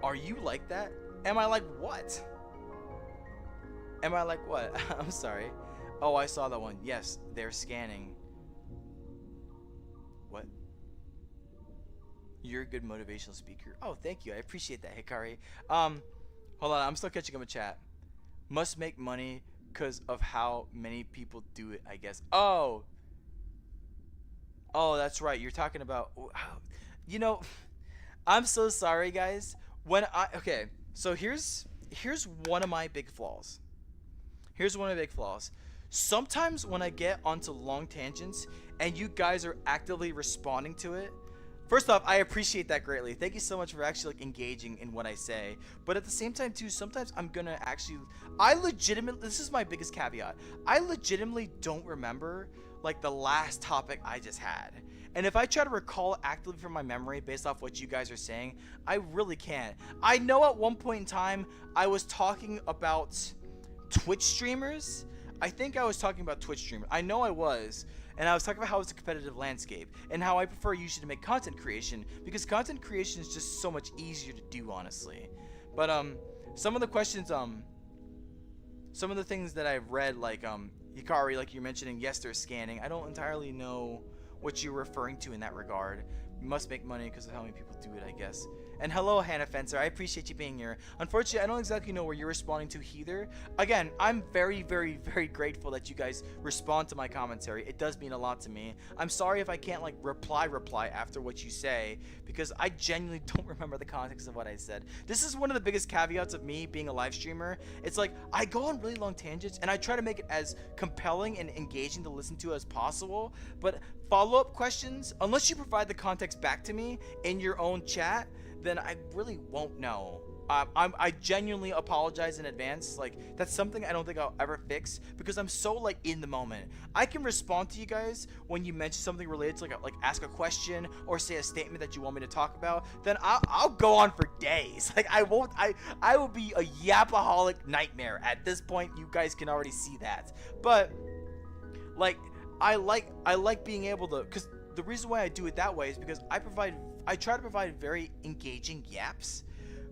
A: Are you like that? Am I like what? Am I like what? I'm sorry. Oh, I saw that one. Yes, they're scanning. What? You're a good motivational speaker. Oh, thank you. I appreciate that, Hikari. Hold on. I'm still catching up with chat. Must make money because of how many people do it, I guess. Oh. Oh, that's right. You're talking about... You know, I'm so sorry, guys. Okay, so here's one of my big flaws. Here's one of the big flaws. Sometimes when I get onto long tangents and you guys are actively responding to it, first off, I appreciate that greatly. Thank you so much for actually like engaging in what I say. But at the same time too, sometimes I'm gonna actually, this is my biggest caveat. I legitimately don't remember like the last topic I just had. And if I try to recall actively from my memory based off what you guys are saying, I really can't. I know at one point in time I was talking about Twitch streamers. I think I was talking about Twitch streamers. I know I was. And I was talking about how it's a competitive landscape and how I prefer usually to make content creation because content creation is just so much easier to do, honestly. But some of the questions, some of the things that I've read, like Hikari, like you're mentioning, yes, they're scanning. I don't entirely know what you're referring to in that regard. You must make money because of how many people do it, I guess. And hello, Hannah Fencer. I appreciate you being here. Unfortunately, I don't exactly know where you're responding to either. Again, I'm very, very, very grateful that you guys respond to my commentary. It does mean a lot to me. I'm sorry if I can't like reply after what you say because I genuinely don't remember the context of what I said. This is one of the biggest caveats of me being a live streamer. It's like I go on really long tangents and I try to make it as compelling and engaging to listen to as possible. But follow-up questions, unless you provide the context back to me in your own chat, then I really won't know. I genuinely apologize in advance. Like that's something I don't think I'll ever fix because I'm so like in the moment. I can respond to you guys when you mention something related to like ask a question or say a statement that you want me to talk about. Then I'll go on for days. Like I will be a yapaholic nightmare at this point. You guys can already see that. But like I like being able to, because the reason why I do it that way is because I try to provide very engaging yaps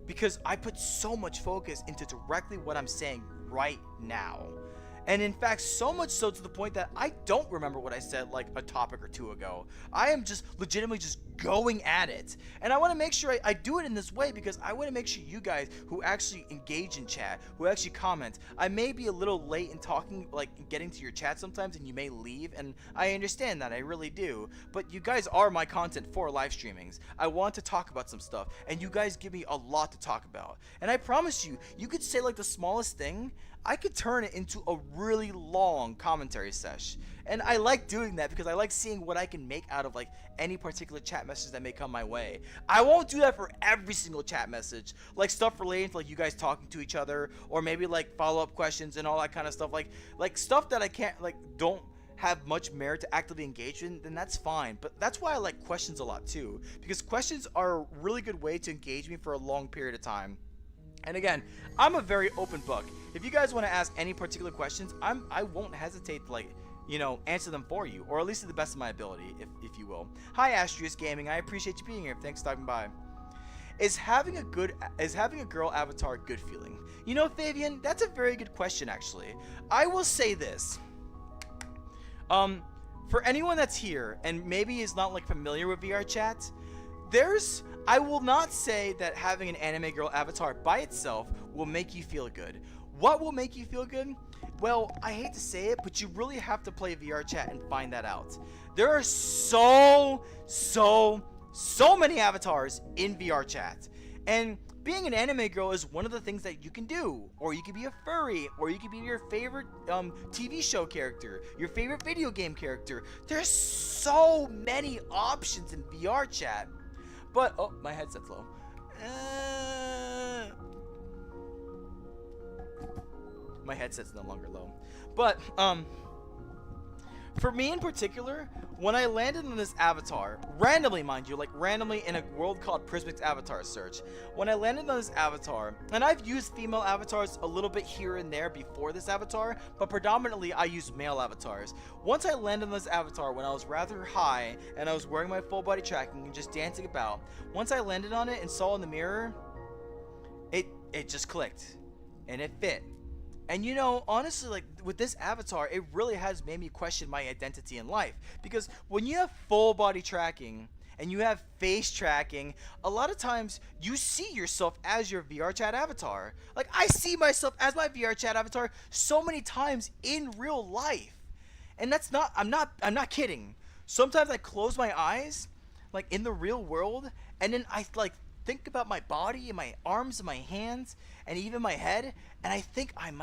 A: because I put so much focus into directly what I'm saying right now. And in fact, so much so to the point that I don't remember what I said like a topic or two ago. I am just legitimately just going at it. And I want to make sure I do it in this way because I want to make sure you guys who actually engage in chat, who actually comment, I may be a little late in talking, like getting to your chat sometimes, and you may leave, and I understand that, I really do. But you guys are my content for live streamings. I want to talk about some stuff, and you guys give me a lot to talk about. And I promise you, you could say like the smallest thing, I could turn it into a really long commentary sesh. And I like doing that because I like seeing what I can make out of like any particular chat message that may come my way. I won't do that for every single chat message, like stuff relating to like you guys talking to each other, or maybe like follow-up questions and all that kind of stuff, like stuff that I can't, like, don't have much merit to actively engage in, then that's fine. But that's why I like questions a lot too, because questions are a really good way to engage me for a long period of time. And again, I'm a very open book. If you guys want to ask any particular questions, I won't hesitate to, like, you know, answer them for you, or at least to the best of my ability, if you will. Hi, Astrius Gaming. I appreciate you being here. Thanks for stopping by. Is having a girl avatar a good feeling? You know, Fabian, that's a very good question, actually. I will say this. For anyone that's here and maybe is not like familiar with VR chat, I will not say that having an anime girl avatar by itself will make you feel good. What will make you feel good? Well, I hate to say it, but you really have to play VR chat and find that out. There are so many avatars in VR chat. And being an anime girl is one of the things that you can do. Or you can be a furry, or you can be your favorite TV show character, your favorite video game character. There's so many options in VR chat. But, oh, my headset's low. My headset's no longer low. But, for me in particular, when I landed on this avatar, randomly mind you, like randomly in a world called Prismic's Avatar Search, when I landed on this avatar, and I've used female avatars a little bit here and there before this avatar, but predominantly I use male avatars. Once I landed on this avatar when I was rather high, and I was wearing my full body tracking and just dancing about, once I landed on it and saw in the mirror, it just clicked, and it fit. And you know, honestly, like with this avatar, it really has made me question my identity in life. Because when you have full body tracking and you have face tracking, a lot of times you see yourself as your VR chat avatar. Like I see myself as my VR chat avatar so many times in real life. And that's not, I'm not kidding. Sometimes I close my eyes, like in the real world, and then I like think about my body and my arms and my hands and even my head, and I think I'm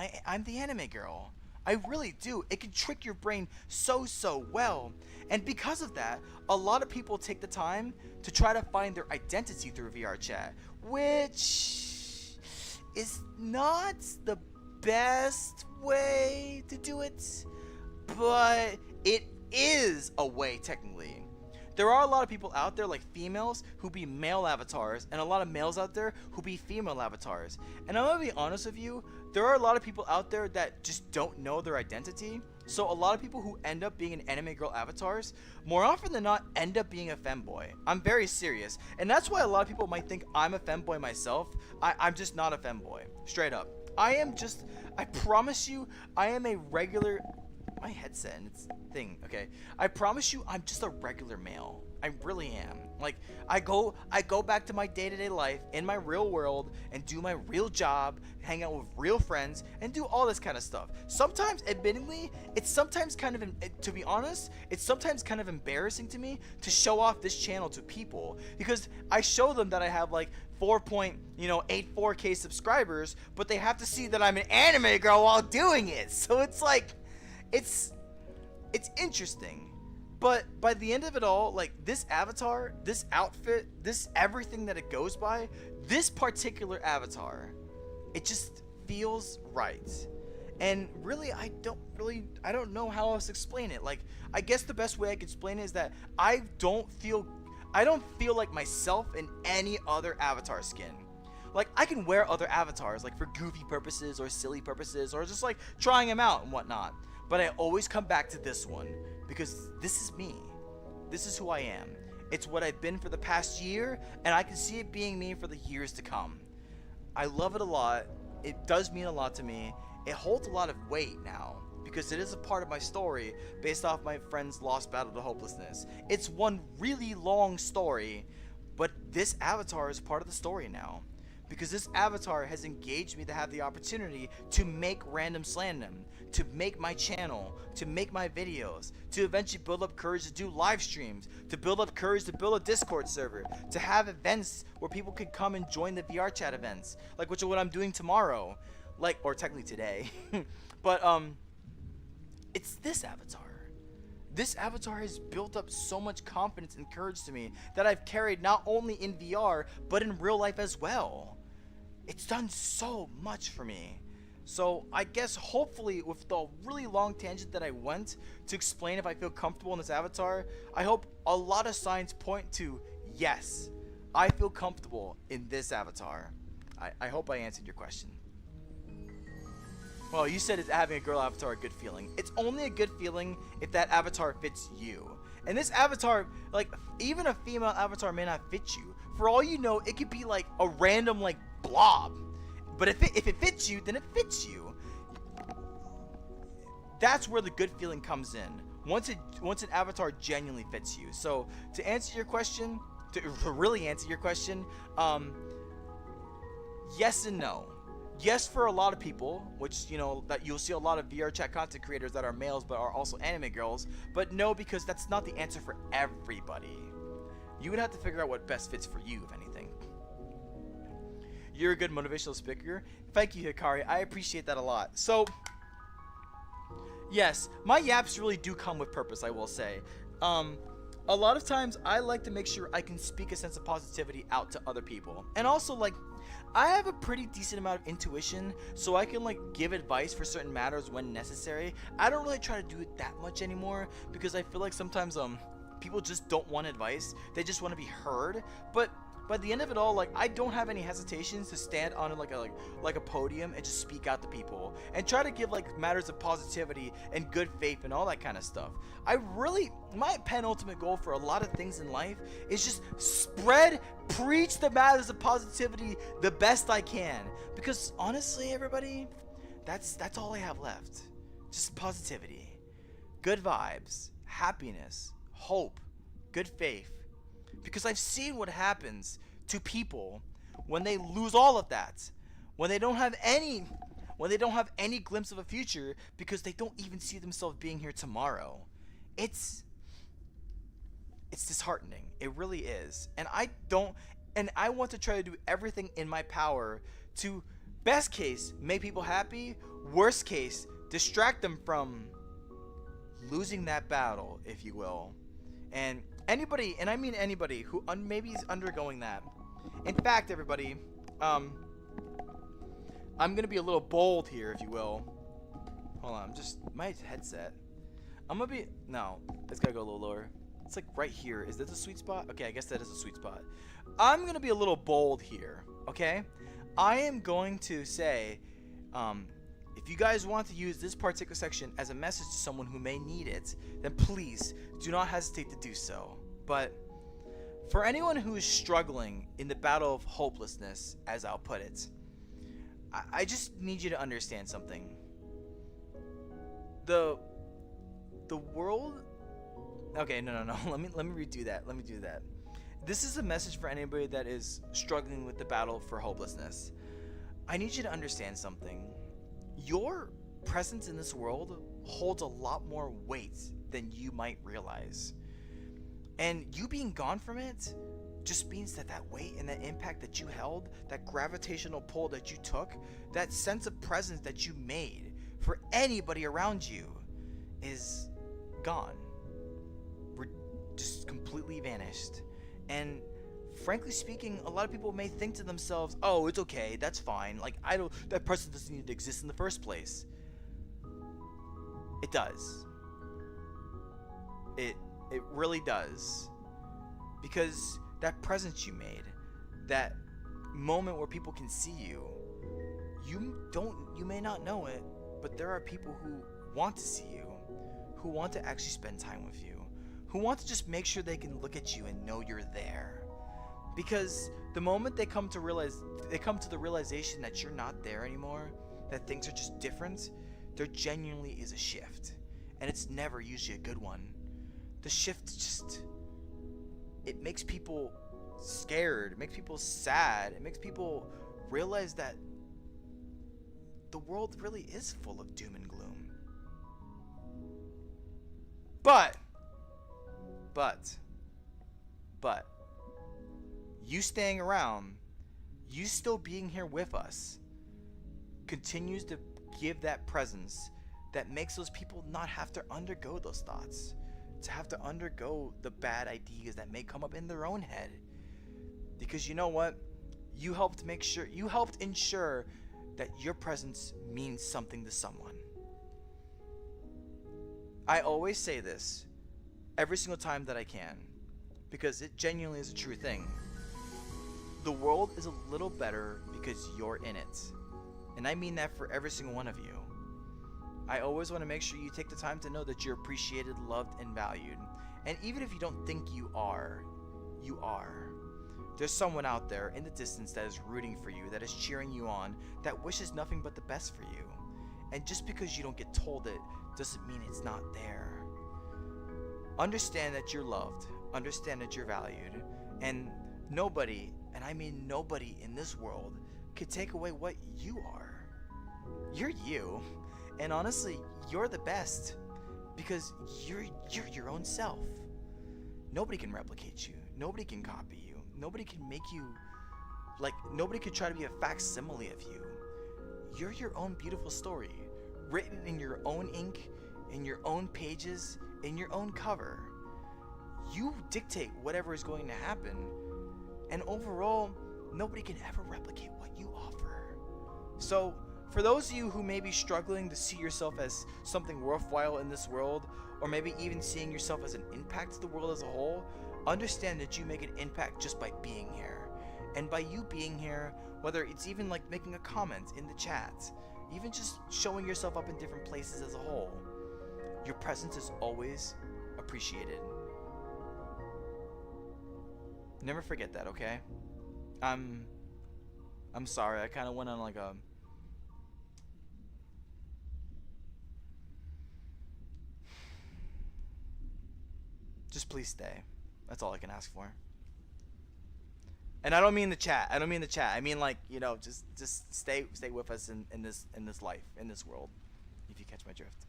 A: the anime girl. I really do. It can trick your brain so well. And because of that, a lot of people take the time to try to find their identity through VR chat, which is not the best way to do it, but it is a way technically. There are a lot of people out there, like females, who be male avatars, and a lot of males out there who be female avatars. And I'm gonna be honest with you, there are a lot of people out there that just don't know their identity. So a lot of people who end up being an anime girl avatars, more often than not, end up being a femboy. I'm very serious. And that's why a lot of people might think I'm a femboy myself. I'm just not a femboy. Straight up. I promise you, I am a regular... My headset and its thing, okay. I promise you, I'm just a regular male. I really am. Like, I go back to my day-to-day life in my real world and do my real job, hang out with real friends, and do all this kind of stuff. Sometimes, admittingly, it's sometimes kind of, to be honest, it's sometimes kind of embarrassing to me to show off this channel to people, because I show them that I have like 4.84K subscribers, but they have to see that I'm an anime girl while doing it. So it's like, it's interesting, but by the end of it all, like this avatar, this outfit, this everything that it goes by, this particular avatar, it just feels right. And really, I don't know how else to explain it. Like, I guess the best way I could explain it is that I don't feel like myself in any other avatar skin. Like, I can wear other avatars, like for goofy purposes or silly purposes, or just like trying them out and whatnot. But I always come back to this one, because this is me. This is who I am. It's what I've been for the past year, and I can see it being me for the years to come. I love it a lot. It does mean a lot to me. It holds a lot of weight now. because it is a part of my story based off my friend's lost battle to hopelessness. It's one really long story, but this avatar is part of the story now. Because this avatar has engaged me to have the opportunity to make random slandom, to make my channel, to make my videos, to eventually build up courage to do live streams, to build up courage to build a Discord server, to have events where people can come and join the VR chat events, like which is what I'm doing tomorrow, like, or technically today. But it's this avatar. This avatar has built up so much confidence and courage to me that I've carried not only in VR, but in real life as well. It's done so much for me. So I guess hopefully with the really long tangent that I went to explain if I feel comfortable in this avatar, I hope a lot of signs point to yes, I feel comfortable in this avatar. I hope I answered your question. Well, you said it's having a girl avatar a good feeling. It's only a good feeling if that avatar fits you. And this avatar, like, even a female avatar may not fit you. For all you know, it could be like a random like blob. But if it fits you, then it fits you. That's where the good feeling comes in. Once an avatar genuinely fits you. So to answer your question, to really answer your question, yes and no. Yes, for a lot of people, which, you know, that you'll see a lot of VR chat content creators that are males but are also anime girls, but no, because that's not the answer for everybody. You would have to figure out what best fits for you, if anything. You're a good motivational speaker. Thank you, Hikari. I appreciate that a lot. So, yes, my yaps really do come with purpose, I will say. A lot of times, I like to make sure I can speak a sense of positivity out to other people. And also, like, I have a pretty decent amount of intuition, so I can, like, give advice for certain matters when necessary. I don't really try to do it that much anymore, because I feel like sometimes, people just don't want advice. They just want to be heard. But by the end of it all, like, I don't have any hesitations to stand on like a podium and just speak out to people and try to give like matters of positivity and good faith and all that kind of stuff. My penultimate goal for a lot of things in life is just preach the matters of positivity the best I can, because honestly, everybody, that's all I have left. Just positivity, good vibes, happiness, hope, good faith. Because I've seen what happens to people when they lose all of that, when they don't have any glimpse of a future, because they don't even see themselves being here tomorrow. It's disheartening. It really is. And I want to try to do everything in my power to, best case, make people happy, worst case, distract them from losing that battle, if you will. And anybody, and I mean anybody, who maybe is undergoing that. In fact, everybody, I'm gonna be a little bold here, if you will. Hold on, my headset. No, it's gotta go a little lower. It's like right here. Is this a sweet spot? Okay, I guess that is a sweet spot. I'm gonna be a little bold here, okay? I am going to say, if you guys want to use this particular section as a message to someone who may need it, then please do not hesitate to do so. But for anyone who is struggling in the battle of hopelessness, as I'll put it, I just need you to understand something. The world... Okay, no. Let me redo that. Let me do that. This is a message for anybody that is struggling with the battle for hopelessness. I need you to understand something. Your presence in this world holds a lot more weight than you might realize. And you being gone from it just means that weight and that impact that you held, that gravitational pull that you took, that sense of presence that you made for anybody around you is gone. We're just completely vanished. And frankly speaking, a lot of people may think to themselves, oh, it's okay, that's fine, like, that person doesn't need to exist in the first place. It does. It really does. Because that presence you made, that moment where people can see you, you may not know it, but there are people who want to see you, who want to actually spend time with you, who want to just make sure they can look at you and know you're there. Because the moment they come to the realization that you're not there anymore, that things are just different, there genuinely is a shift. And it's never usually a good one. The shift just, it makes people scared. It makes people sad. It makes people realize that the world really is full of doom and gloom. But, you staying around, you still being here with us, continues to give that presence that makes those people not have to undergo those thoughts, to have to undergo the bad ideas that may come up in their own head. Because you know what? You helped ensure that your presence means something to someone. I always say this every single time that I can, because it genuinely is a true thing. The world is a little better because you're in it. And I mean that for every single one of you. I always want to make sure you take the time to know that you're appreciated, loved, and valued. And even if you don't think you are, you are. There's someone out there in the distance that is rooting for you, that is cheering you on, that wishes nothing but the best for you. And just because you don't get told it doesn't mean it's not there. Understand that you're loved. Understand that you're valued. And nobody, and I mean nobody in this world, could take away what you are. You're you. And honestly, you're the best. Because you're your own self. Nobody can replicate you. Nobody can copy you. Nobody can make you, nobody could try to be a facsimile of you. You're your own beautiful story, written in your own ink, in your own pages, in your own cover. You dictate whatever is going to happen, and overall, nobody can ever replicate what you offer. So, for those of you who may be struggling to see yourself as something worthwhile in this world, or maybe even seeing yourself as an impact to the world as a whole, understand that you make an impact just by being here. And by you being here, whether it's even like making a comment in the chat, even just showing yourself up in different places as a whole, your presence is always appreciated. Never forget that, okay? I'm sorry, I kind of went on like a... Just please stay. That's all I can ask for. And I don't mean the chat. I mean like, just stay with us in this life, in this world, if you catch my drift.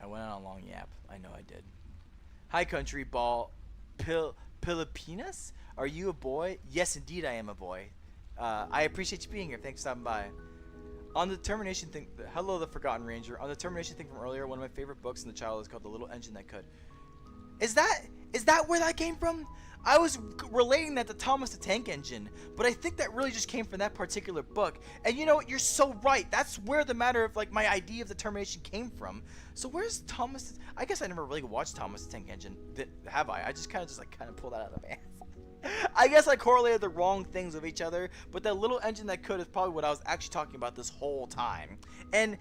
A: I went on a long yap. I know I did. Hi, country ball. Filipinas? Are you a boy? Yes, indeed, I am a boy. I appreciate you being here. Thanks for stopping by. On the termination thing, hello, the Forgotten Ranger. On the termination thing from earlier, one of my favorite books in the child is called The Little Engine That Could. Is that where that came from? I was relating that to Thomas the Tank Engine, but I think that really just came from that particular book. And you know what? You're so right. That's where the matter of like my idea of the termination came from. So where's Thomas? I guess I never really watched Thomas the Tank Engine. Have I? I just kind of pulled that out of my ass. I guess I correlated the wrong things with each other, but that little engine that could is probably what I was actually talking about this whole time. And,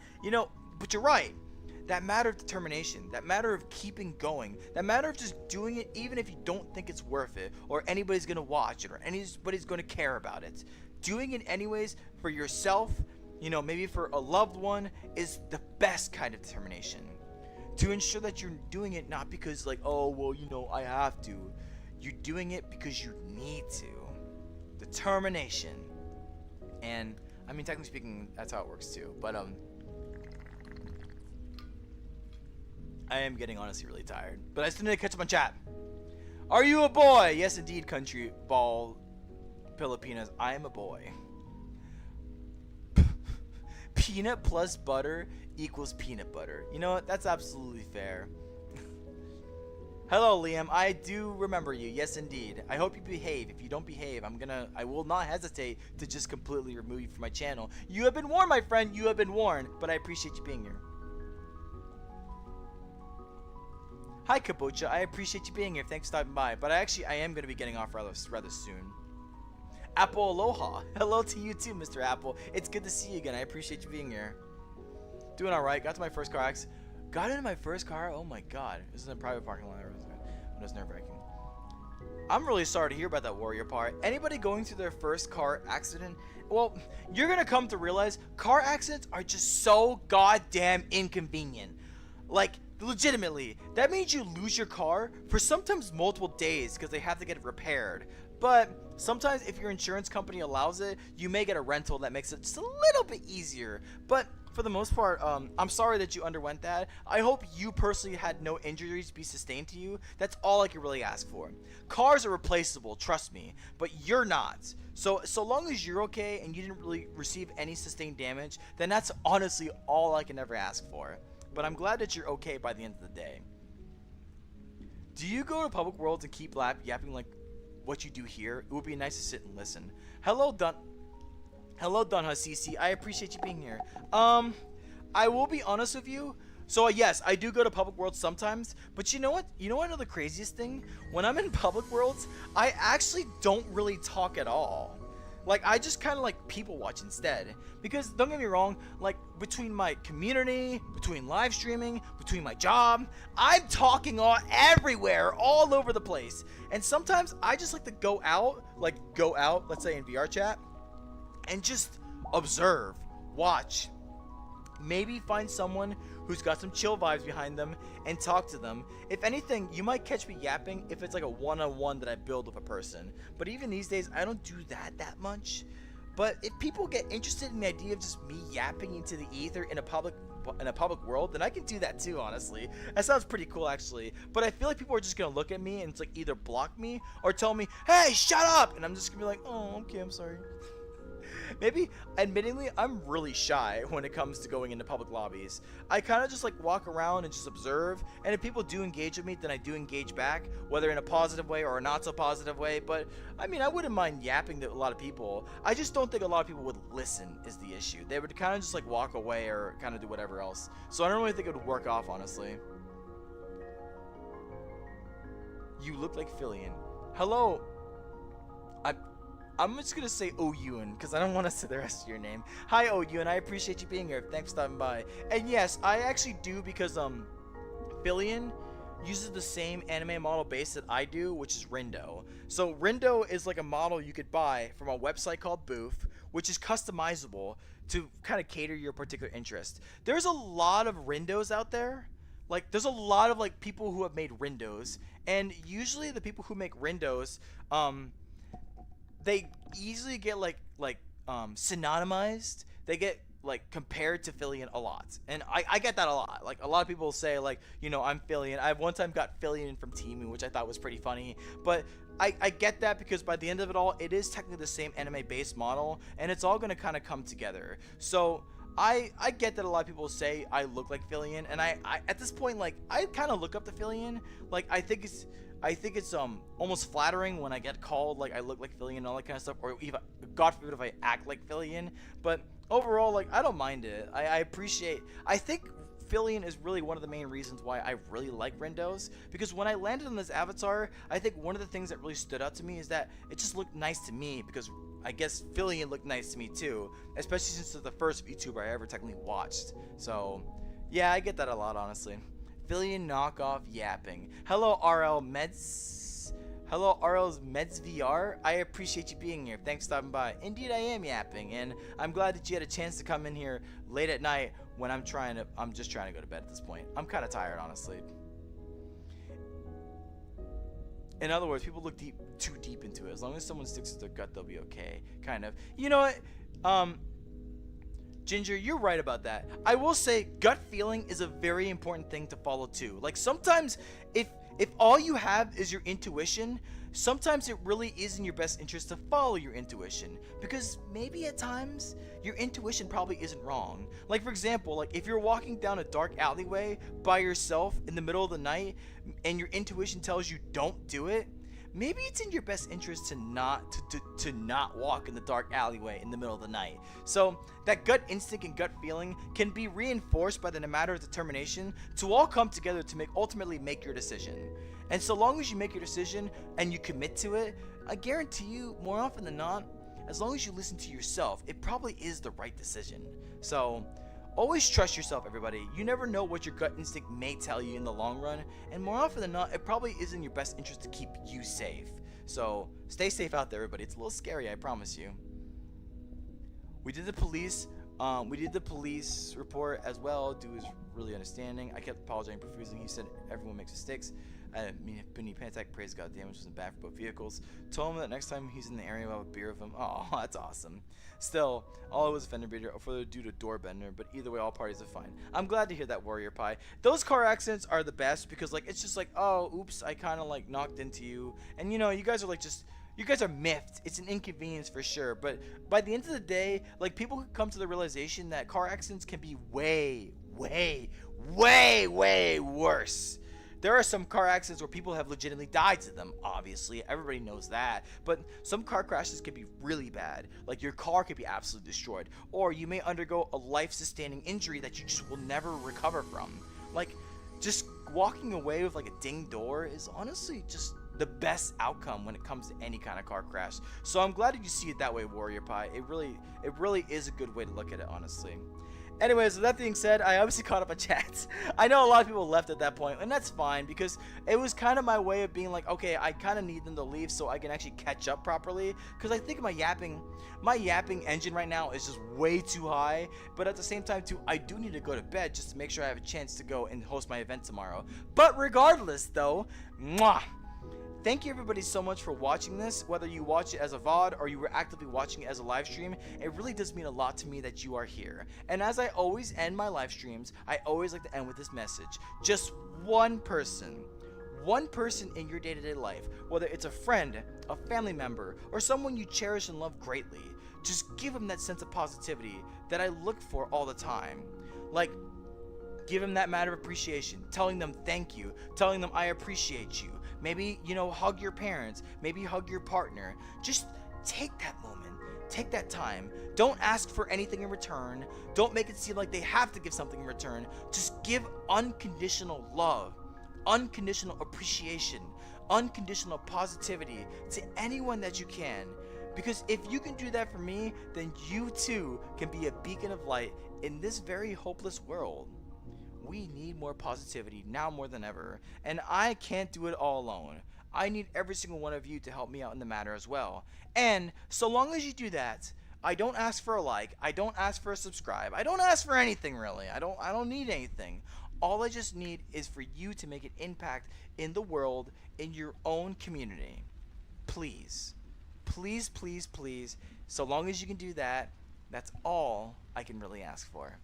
A: but you're right. That matter of determination, that matter of keeping going, that matter of just doing it even if you don't think it's worth it, or anybody's going to watch it, or anybody's going to care about it. Doing it anyways for yourself, maybe for a loved one, is the best kind of determination. To ensure that you're doing it not because like, oh, well, I have to. You're doing it because you need to. Determination. And, I mean, technically speaking, that's how it works too. But, I am getting honestly really tired. But I still need to catch up on chat. Are you a boy? Yes, indeed, country ball Filipinas. I am a boy. Peanut plus butter equals peanut butter. You know what? That's absolutely fair. Hello, Liam. I do remember you. Yes, indeed. I hope you behave. If you don't behave, I will not hesitate to just completely remove you from my channel. You have been warned, my friend. You have been warned. But I appreciate you being here. Hi, Kabocha. I appreciate you being here. Thanks for stopping by. But I am going to be getting off rather soon. Apple Aloha. Hello to you too, Mr. Apple. It's good to see you again. I appreciate you being here. Doing all right. Got to my first car accident. Got into my first car? Oh my god. This is in a private parking lot. It was nerve-wracking. I'm really sorry to hear about that warrior part. Anybody going through their first car accident, well, you're gonna come to realize car accidents are just so goddamn inconvenient. Like, legitimately, that means you lose your car for sometimes multiple days because they have to get it repaired. But sometimes if your insurance company allows it, you may get a rental that makes it just a little bit easier. But for the most part, I'm sorry that you underwent that. I hope you personally had no injuries be sustained to you. That's all I can really ask for. Cars are replaceable, trust me, but you're not. So long as you're okay and you didn't really receive any sustained damage, then that's honestly all I can ever ask for. But I'm glad that you're okay by the end of the day. Do you go to Public Worlds and keep yapping like what you do here? It would be nice to sit and listen. Hello, Dunha CC. I appreciate you being here. I will be honest with you. So yes, I do go to Public Worlds sometimes, but you know what? You know what? The craziest thing? When I'm in Public Worlds, I actually don't really talk at all. Like, I just kind of like people watch instead. Because don't get me wrong, like between my community, between live streaming, between my job, I'm talking everywhere, all over the place. And sometimes I just like to go out, let's say in VR chat, and just observe, watch, maybe find someone who's got some chill vibes behind them and talk to them. If anything, you might catch me yapping if it's like a one-on-one that I build with a person. But even these days, I don't do that much. But if people get interested in the idea of just me yapping into the ether in a public world, then I can do that too, honestly. That sounds pretty cool, actually. But I feel like people are just gonna look at me and it's like either block me or tell me, hey, shut up! And I'm just gonna be like, oh, okay, I'm sorry. Maybe, admittingly, I'm really shy when it comes to going into public lobbies. I kind of just like walk around and just observe, and if people do engage with me, then I do engage back, whether in a positive way or a not so positive way. But I mean, I wouldn't mind yapping to a lot of people. I just don't think a lot of people would listen is the issue. They would kind of just like walk away or kind of do whatever else. So I don't really think it would work off, honestly. You look like Fillion. Hello. I'm just gonna say Oyun because I don't want to say the rest of your name. Hi Oyun, I appreciate you being here. Thanks for stopping by. And yes, I actually do because Fillion uses the same anime model base that I do, which is Rindo. So Rindo is like a model you could buy from a website called Booth, which is customizable to kind of cater your particular interest. There's a lot of Rindos out there. Like, there's a lot of like people who have made Rindos, and usually the people who make Rindos, they easily get synonymized. They get like compared to Fillion a lot, and I get that a lot. Like, a lot of people say like, you know, I'm Fillion. I one time got Fillion from Temu, which I thought was pretty funny, but I get that because by the end of it all, it is technically the same anime based model, and it's all gonna kind of come together. So I get that a lot of people say I look like Fillion, and I at this point, like, I kind of look up to Fillion. Like, I think it's almost flattering when I get called like I look like Fillion and all that kind of stuff, or even, God forbid, if I act like Fillion. But overall, like, I don't mind it. I think Fillion is really one of the main reasons why I really like Rindos, because when I landed on this avatar, I think one of the things that really stood out to me is that it just looked nice to me, because I guess Fillion looked nice to me too, especially since it's the first VTuber I ever technically watched. So yeah, I get that a lot, honestly. Fillion knockoff yapping. Hello, RL Meds. Hello, RL's Meds VR. I appreciate you being here. Thanks for stopping by. Indeed, I am yapping, and I'm glad that you had a chance to come in here late at night when I'm just trying to go to bed at this point. I'm kind of tired, honestly. In other words, people look too deep into it. As long as someone sticks to their gut, they'll be okay. Kind of. You know what? Ginger, you're right about that. I will say gut feeling is a very important thing to follow too. Like, sometimes if all you have is your intuition, sometimes it really is in your best interest to follow your intuition, because maybe at times your intuition probably isn't wrong. Like, for example, like if you're walking down a dark alleyway by yourself in the middle of the night and your intuition tells you don't do it, maybe it's in your best interest to not walk in the dark alleyway in the middle of the night. So that gut instinct and gut feeling can be reinforced by the matter of determination to all come together to ultimately make your decision. And so long as you make your decision and you commit to it, I guarantee you, more often than not, as long as you listen to yourself, it probably is the right decision. So always trust yourself, everybody. You never know what your gut instinct may tell you in the long run, and more often than not, it probably is in your best interest to keep you safe. So stay safe out there, everybody. It's a little scary, I promise you. We did the police report as well. Dude was really understanding. I kept apologizing profusely. He said everyone makes mistakes. I didn't mean any panic attack. Praise God, damage wasn't bad for both vehicles. Told him that next time he's in the area, I'll have a beer with him. Oh, that's awesome. Still, all it was a fender bender, or further due to door bender. But either way, all parties are fine. I'm glad to hear that, Warrior Pie. Those car accidents are the best because like it's just like, oh, oops, I kind of like knocked into you, and you know, you guys are like just. You guys are miffed. It's an inconvenience for sure. But by the end of the day, like people come to the realization that car accidents can be way, way, way, way worse. There are some car accidents where people have legitimately died to them, obviously. Everybody knows that. But some car crashes can be really bad. Like your car could be absolutely destroyed. Or you may undergo a life-sustaining injury that you just will never recover from. Like, just walking away with like a dinged door is honestly just the best outcome when it comes to any kind of car crash. So I'm glad that you see it that way, Warrior Pie. It really is a good way to look at it, honestly. Anyways, with that being said, I obviously caught up on chat. I know a lot of people left at that point, and that's fine because it was kind of my way of being like, okay, I kind of need them to leave so I can actually catch up properly. Because I think my yapping engine right now is just way too high. But at the same time, too, I do need to go to bed just to make sure I have a chance to go and host my event tomorrow. But regardless, though, mwah! Thank you everybody so much for watching this, whether you watch it as a VOD or you were actively watching it as a live stream. It really does mean a lot to me that you are here. And as I always end my live streams, I always like to end with this message. Just one person in your day-to-day life, whether it's a friend, a family member, or someone you cherish and love greatly, just give them that sense of positivity that I look for all the time. Like, give them that matter of appreciation, telling them thank you, telling them I appreciate you. Maybe, you know, hug your parents, maybe hug your partner. Just take that moment, take that time. Don't ask for anything in return. Don't make it seem like they have to give something in return. Just give unconditional love, unconditional appreciation, unconditional positivity to anyone that you can. Because if you can do that for me, then you too can be a beacon of light in this very hopeless world. We need more positivity now more than ever, and I can't do it all alone. I need every single one of you to help me out in the matter as well. And so long as you do that, I don't ask for a like, I don't ask for a subscribe, I don't ask for anything really. I don't need anything. All I just need is for you to make an impact in the world, in your own community. Please, please, please, please. So long as you can do that, that's all I can really ask for.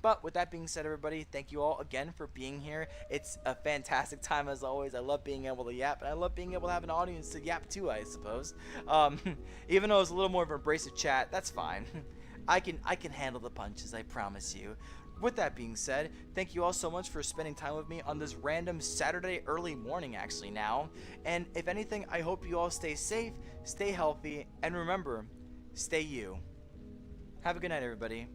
A: But with that being said, everybody, thank you all again for being here. It's a fantastic time as always. I love being able to yap, and I love being able to have an audience to yap too, I suppose. Even though it's a little more of an abrasive chat, that's fine. I can handle the punches, I promise you. With that being said, thank you all so much for spending time with me on this random Saturday early morning actually now. And if anything, I hope you all stay safe, stay healthy, and remember, stay you. Have a good night, everybody.